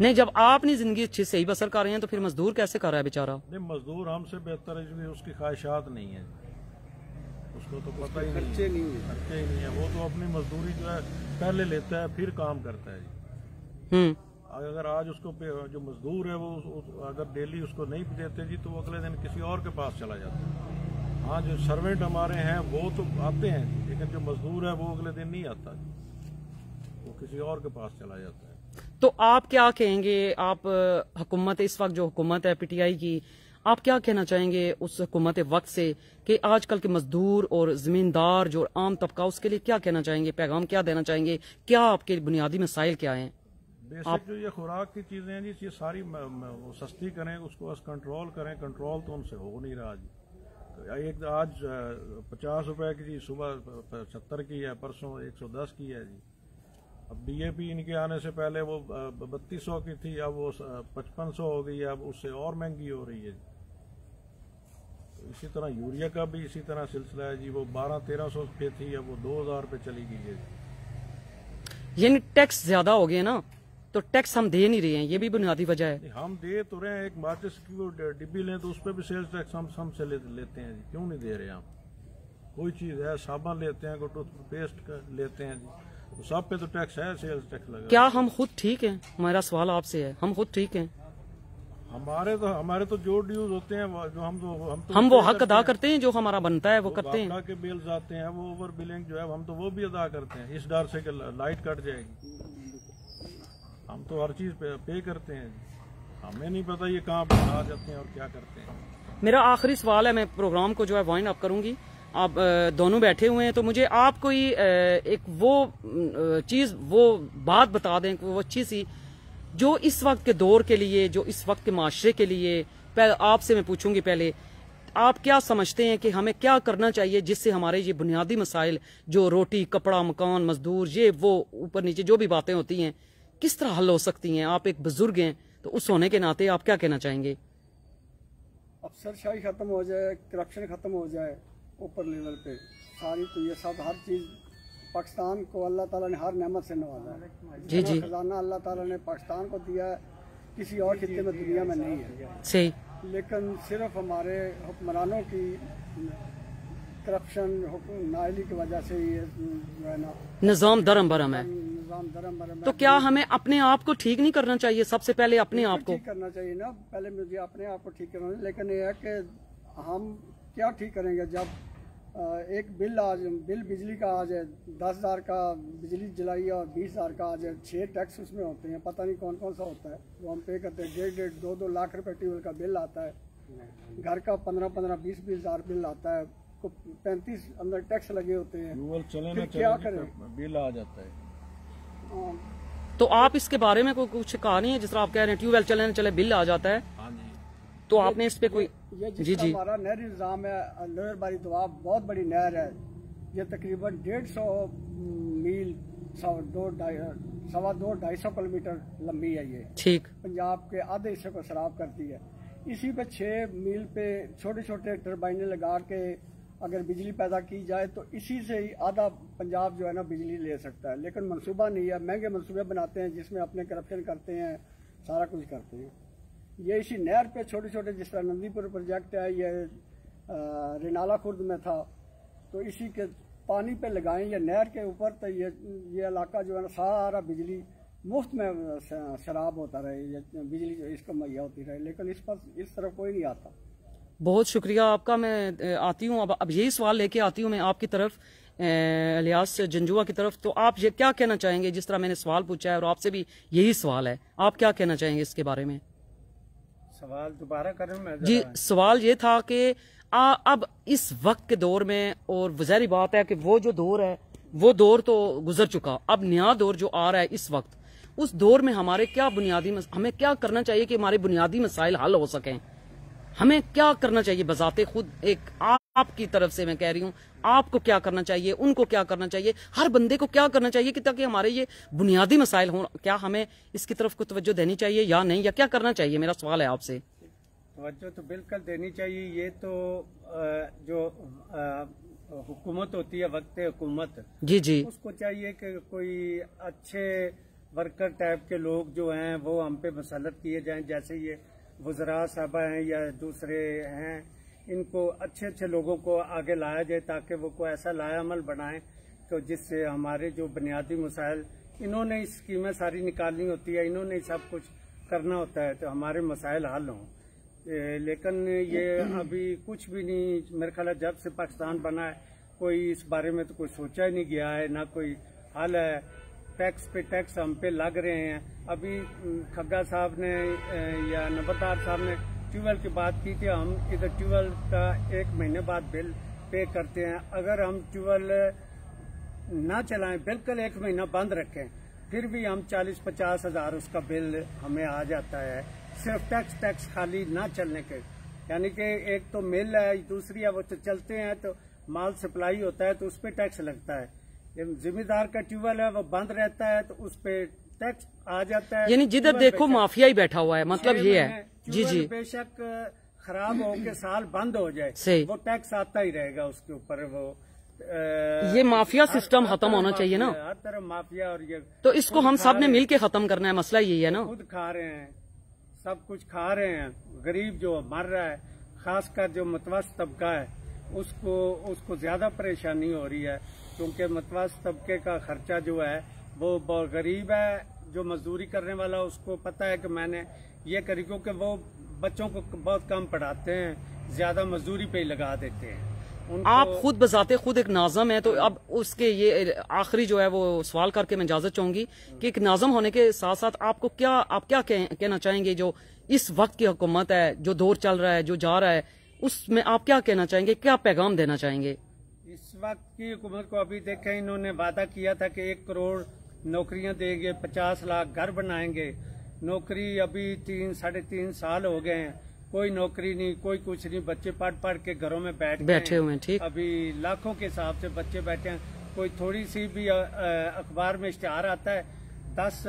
नहीं, जब आप नहीं जिंदगी अच्छी सही बसर कर रहे हैं तो फिर मजदूर कैसे कर रहा है बेचारा? नहीं, मजदूर हमसे बेहतर है क्योंकि उसकी ख्वाहिशात नहीं है, उसको तो पता ही नहीं, खर्चे ही नहीं है, वो तो अपनी मजदूरी जो है पहले लेता है फिर काम करता है जी। अगर आज उसको जो मजदूर है वो अगर डेली उसको नहीं देते जी तो वो अगले दिन किसी और के पास चला जाता है। हाँ, जो सर्वेंट हमारे हैं वो तो आते हैं, लेकिन जो मजदूर है वो अगले दिन नहीं आता, वो किसी और के पास चला जाता है। तो आप क्या कहेंगे, आप हुकूमत, इस वक्त जो हुकूमत है पीटीआई की, आप क्या कहना चाहेंगे उस हुकूमत वक्त से कि आजकल के मजदूर और जमींदार जो आम तबका, उसके लिए क्या कहना चाहेंगे, पैगाम क्या देना चाहेंगे? क्या आपके बुनियादी मसाइल क्या हैं? बेसिक जो ये खुराक की चीजें हैं जी, ये सारी वो सस्ती करें, उसको कंट्रोल करें, कंट्रोल तो उनसे हो नहीं रहा जी। एक आज 50 रुपए की जी, सुबह 70 की है, परसों 110 की है जी। अब डीएपी इनके आने से पहले वो 3200 की थी, अब वो 5500 हो गई है, अब उससे और महंगी हो रही है जी। तो इसी तरह यूरिया का भी इसी तरह सिलसिला है जी, वो 1200-1300 पे थी, अब वो 2000 पे चली गई है जी। यानी टैक्स ज्यादा हो गए ना, तो टैक्स हम दे नहीं रहे हैं, ये भी बुनियादी वजह है। हम दे तो रहे हैं, एक माचिस की वो डिब्बी लें तो उस पर भी सेल्स टैक्स हम से लेते हैं जी, क्यों नहीं दे रहे हम? कोई चीज है, साबुन लेते हैं, कोई टूथपेस्ट लेते हैं जी, तो सब पे तो टैक्स है, सेल्स टैक्स लगा। क्या हम खुद ठीक हैं? हमारा सवाल आपसे है, हम खुद ठीक हैं? हमारे तो जो ड्यूज होते हैं जो हम वो हक अदा करते हैं, जो हमारा बनता है वो करते हैं। के बिल्स आते हैं वो ओवर बिलिंग जो है हम तो वो भी अदा करते हैं, इस डर से कि लाइट कट जाएगी। हम तो हर चीज पे करते हैं, हमें नहीं पता ये कहाँ पे आ जाते हैं और क्या करते हैं। मेरा आखिरी सवाल है, मैं प्रोग्राम को जो है वाइंड अप करूंगी। आप दोनों बैठे हुए हैं तो मुझे आप कोई एक वो चीज, वो बात बता दें, वो अच्छी सी जो इस वक्त के दौर के लिए, जो इस वक्त के माशरे के लिए, आपसे मैं पूछूंगी पहले, आप क्या समझते हैं कि हमें क्या करना चाहिए जिससे हमारे ये बुनियादी मसाइल, जो रोटी, कपड़ा, मकान, मजदूर, ये वो ऊपर नीचे जो भी बातें होती हैं, किस तरह हल हो सकती हैं? आप एक बुजुर्ग हैं तो उस होने के नाते आप क्या कहना चाहेंगे? अफसरशाही खत्म हो जाए, करप्शन खत्म हो जाए ऊपर लेवल पे सारी, तो ये सब हर चीज पाकिस्तान को अल्लाह ताला ने हर नेमत से नवाजा है। जी जी, खजाना अल्लाह ताला ने पाकिस्तान को दिया है, किसी और खित्ते में दुनिया में नहीं है। सही। लेकिन सिर्फ हमारे हुक्मरानों की करप्शन, नाअहली की वजह से ये जो है ना निजाम दरम बरम है। निजाम दरम बरम है। तो क्या हमें अपने आप को ठीक नहीं करना चाहिए? सबसे पहले अपने आप को ठीक करना चाहिए ना, पहले मुझे अपने आप को ठीक करना चाहिए। लेकिन ये है कि हम क्या ठीक करेंगे जब एक बिल बिजली का आ जाए 10,000 का बिजली जलाई और 20,000 का आ जाए, 6 टैक्स उसमें होते हैं, पता नहीं कौन कौन सा होता है, वो हम पे करते हैं। 1.5 2 लाख रुपए ट्यूबवेल का बिल आता है, घर का 15 20 हज़ार बिल आता है, 35 अंदर टैक्स लगे होते हैं। ट्यूबवेल चले फिर ना क्या चले करें? बिल आ जाता है। तो आप इसके बारे में कोई कुछ कहा नहीं है? जिस तरह आप कह रहे हैं ट्यूबवेल चले ना चले बिल आ जाता है, हाँ जी। तो आपने इस पे कोई ये जी जिसका जी हमारा नहरी निज़ाम है, लोअर बारी दोआब बहुत बड़ी नहर है, ये तकरीबन 150 मील 250 किलोमीटर लंबी है। ये ठीक पंजाब के आधे हिस्से को सराब करती है। इसी पे 6 मील पे छोटे छोटे टरबाइनें लगा के अगर बिजली पैदा की जाए तो इसी से ही आधा पंजाब जो है ना बिजली ले सकता है। लेकिन मंसूबा नहीं है, महंगे मंसूबे बनाते हैं जिसमें अपने करप्शन करते हैं, सारा कुछ करते हैं। ये इसी नहर पे छोटे छोटे, जिस तरह नंदीपुर प्रोजेक्ट है, ये रिनाला खुर्द में था, तो इसी के पानी पे लगाएं या नहर के ऊपर, तो ये इलाका जो है ना सारा बिजली मुफ्त में शराब होता रहे, ये बिजली जो इसको मुहैया होती रहे। लेकिन इस पर इस तरफ कोई नहीं आता। बहुत शुक्रिया आपका। मैं आती हूँ अब यही सवाल लेके आती हूँ मैं आपकी तरफ, इलियास जंजुआ की तरफ। तो आप ये क्या कहना चाहेंगे? जिस तरह मैंने सवाल पूछा है और आपसे भी यही सवाल है, आप क्या कहना चाहेंगे इसके बारे में? सवाल दोबारा करें मैं जी, सवाल ये था कि अब इस वक्त के दौर में, और ज़ाहिर बात है कि वो जो दौर है वो दौर तो गुजर चुका, अब नया दौर जो आ रहा है इस वक्त, उस दौर में हमारे क्या हमें क्या करना चाहिए कि हमारे बुनियादी मसाइल हल हो सकें? हमें क्या करना चाहिए बजाते खुद? एक आपकी तरफ से मैं कह रही हूँ, आपको क्या करना चाहिए, उनको क्या करना चाहिए, हर बंदे को क्या करना चाहिए कि ताकि हमारे ये बुनियादी मसाइल हों? क्या हमें इसकी तरफ को तवज्जो देनी चाहिए या नहीं, या क्या करना चाहिए? मेरा सवाल है आपसे। तवज्जो तो बिल्कुल देनी चाहिए। ये तो जो हुकूमत होती है, वक्त हुकूमत, जी जी, उसको चाहिए कि कोई अच्छे वर्कर टाइप के लोग जो हैं वो हम पे मसलत किए जाएं। जैसे ये वज़रा साहबा हैं या दूसरे हैं, इनको अच्छे अच्छे लोगों को आगे लाया जाए ताकि वो कोई ऐसा लायामल बनाएं तो जिससे हमारे जो बुनियादी मसाइल, इन्होंने स्कीमें सारी निकालनी होती है, इन्होंने सब कुछ करना होता है तो हमारे मसाइल हल हों। लेकिन ये अभी कुछ भी नहीं, मेरे ख्याल जब से पाकिस्तान बना है कोई इस बारे में तो कोई सोचा ही नहीं गया है, ना कोई हल है। टैक्स पे टैक्स हम पे लग रहे हैं। अभी खग्गा साहब ने या नंबरदार साहब ने ट्यूबवेल की बात की थी, हम इधर ट्यूबवेल का 1 महीने बाद बिल पे करते हैं। अगर हम ट्यूबवेल ना चलाएं, बिल्कुल 1 महीना बंद रखें, फिर भी हम 40-50 हज़ार उसका बिल हमें आ जाता है, सिर्फ टैक्स खाली ना चलने के। यानी कि एक तो मिल है, दूसरी है वो तो चलते हैं तो माल सप्लाई होता है तो उस पर टैक्स लगता है। जिम्मेदार का ट्यूबवेल है वो बंद रहता है तो उस पे टैक्स आ जाता है। यानी जिधर देखो माफिया ही बैठा हुआ है, मतलब ये है। जी जी, बेशक खराब हो के साल बंद हो जाए, सही, वो टैक्स आता ही रहेगा उसके ऊपर। वो ये माफिया सिस्टम खत्म होना चाहिए ना, हर तरफ माफिया। और ये तो इसको हम सब ने मिलके खत्म करना है, मसला यही है ना। खुद खा रहे हैं, सब कुछ खा रहे हैं। गरीब जो मर रहा है, खासकर जो मतवस्त तबका है, उसको ज्यादा परेशानी हो रही है क्योंकि मतवस्त तबके का खर्चा जो है वो बहुत गरीब है। जो मजदूरी करने वाला उसको पता है कि मैंने ये करी, क्योंकि वो बच्चों को बहुत कम पढ़ाते हैं, ज्यादा मजदूरी पे ही लगा देते हैं उनको। आप खुद बजाते खुद एक नाज़म है, तो अब उसके ये आखिरी जो है वो सवाल करके मैं इजाजत चाहूंगी कि एक नाज़म होने के साथ साथ आपको आप क्या कहना चाहेंगे, जो इस वक्त की हुकूमत है, जो दौर चल रहा है, जो जा रहा है, उसमें आप क्या कहना चाहेंगे, क्या पैगाम देना चाहेंगे? इस वक्त की हुकूमत को अभी देखें, इन्होंने वादा किया था कि 1 करोड़ नौकरियां देंगे, 50 लाख घर बनाएंगे। नौकरी अभी 3-3.5 साल हो गए हैं, कोई नौकरी नहीं, कोई कुछ नहीं। बच्चे पढ़ के घरों में बैठे हुए हैं। ठीक, अभी लाखों के हिसाब से बच्चे बैठे हैं। कोई थोड़ी सी भी अखबार में इश्तिहार आता है, 10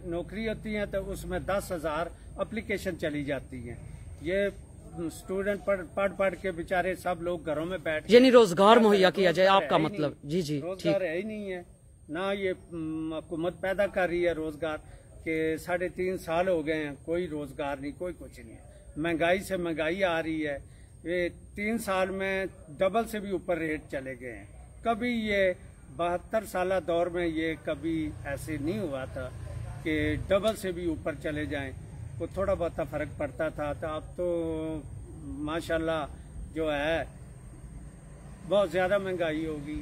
नौकरी होती है तो उसमें 10,000 एप्लीकेशन चली जाती है। ये स्टूडेंट पढ़ के बेचारे सब लोग घरों में बैठ, यानी रोजगार मुहैया किया जाए, आपका मतलब? जी जी, रोजगार है ही नहीं है ना। ये हुकूमत पैदा कर रही है रोजगार के 3.5 साल हो गए हैं, कोई रोजगार नहीं, कोई कुछ नहीं है। महंगाई से महंगाई आ रही है। ये 3 साल में डबल से भी ऊपर रेट चले गए हैं। कभी ये 72 साल दौर में ये कभी ऐसे नहीं हुआ था कि डबल से भी ऊपर चले जाएं। को थोड़ा बहुत फर्क पड़ता था, तो अब तो माशाल्लाह जो है बहुत ज्यादा महंगाई होगी।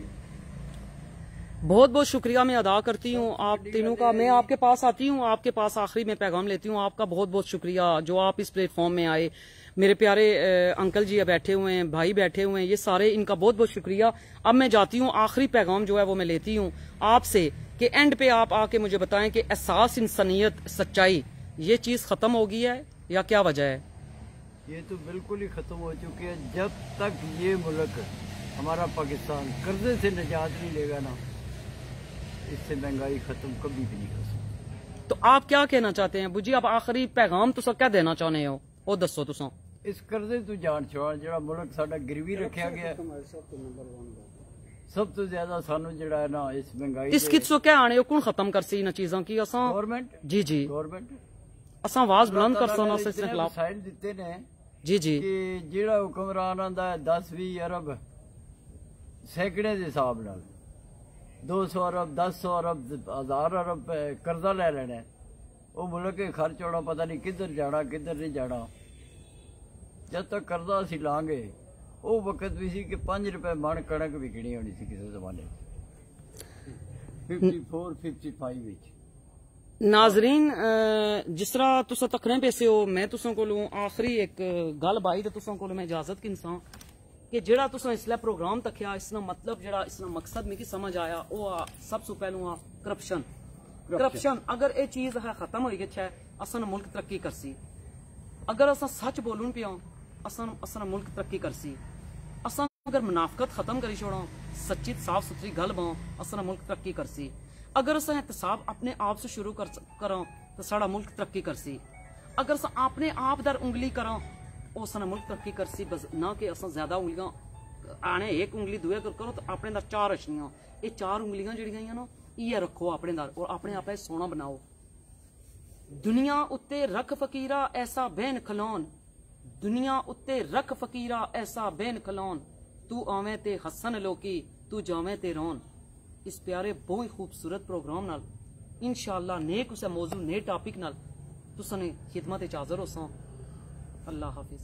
बहुत बहुत शुक्रिया मैं अदा करती हूँ आप तीनों का। मैं आपके पास आती हूँ, आपके पास आखिरी में पैगाम लेती हूँ। आपका बहुत बहुत शुक्रिया जो आप इस प्लेटफॉर्म में आए। मेरे प्यारे अंकल जी बैठे हुए हैं, भाई बैठे हुए हैं, ये सारे इनका बहुत बहुत शुक्रिया। अब मैं जाती हूँ, आखिरी पैगाम जो है वो मैं लेती हूँ आपसे कि एंड पे आप आके मुझे बताएं कि एहसास इंसानियत सच्चाई ये चीज खत्म हो गई है या क्या वजह है? ये तो बिल्कुल ही खत्म हो चुकी है। जब तक ये मुल्क हमारा पाकिस्तान कर्जे से निजात नहीं लेगा ना, इससे महंगाई खत्म कभी भी नहीं हो सकती। तो आप क्या कहना चाहते हैं बुजी? आप आखिरी पैगाम तुसा क्या देना चाहते हो वो दसो तुसा। इस कर्जे तो जान छुड़ा जो मुल्क साडा गिरवी रखा गया, सब तो ज्यादा सानू जड़ा है ना इस महंगाई इस कित क्या आने कौन खत्म कर सी इन चीजों की? असा गवर्नमेंट, जी जी, गवर्नमेंट असा आवाज बुलंद कर सोना से इसके खिलाफ साइड दिते ने जी जी कि जेड़ा हुक्मरान आंदा 10-20 अरब सैकड़े के हिसाब नाल 200 अरब 10 अरब 1000 अरब कर्जा ले लेना, वो मुल्क के खर्च होना पता नहीं किधर जाना किधर नहीं जाना। जब तक कर्जा असी लांगे वो वक्त भी सी कि 5 रुपए मन कणक विकनी होनी सी किसी जमाने 54-55 विच। नाजरीन जिस तरह तुसा तकने पैसे हो, मैं तुसा को आखिरी एक गल बाई तो तुसा को मैं इजाजत की इंसान कि जेड़ा तुसा इसलिए प्रोग्राम तकिया, इसना मतलब जेड़ा इसना मकसद मिगी समझ आया वो सबसे पहलू करप्शन। अगर ये चीज है खत्म हो गई है असन मुल्क तरक्की करसी। अगर असा सच बोलून पिया असन मुल्क तरक्की करसी। असा अगर मुनाफकत खत्म करी छोड़ा, सच्ची साफ सुथरी गल बां, असन मुल्क तरक्की करसी। अगर असा एहतसाब अपने आप से शुरू करा तो साड़ा मुल्क तरक्की करसी। अगर असा अपने आप दर उंगली करा वो सन मुल्क तरक्की करसी, बस ना कि असा ज्यादा उंगलियां आने एक उंगली दुए करो तो अपने दर 4 अछनियां। ये 4 उंगलियां जड़ियां ना ये रखो अपने दर और अपने आप सोना बनाओ। दुनिया उत्ते रख फकीरा ऐसा बेन खलौन, दुनिया उत्ते रख फकीरा ऐसा बेन खलौन, तू आवे ते हसन लोकी तू जावे ते रोन। इस प्यारे बहुत ही खूबसूरत प्रोग्राम नाल इंशाअल्लाह नेक उसे मौजू ने टॉपिक नाल तुसां ने खिदमत हाज़र होसां। अल्लाह हाफिज।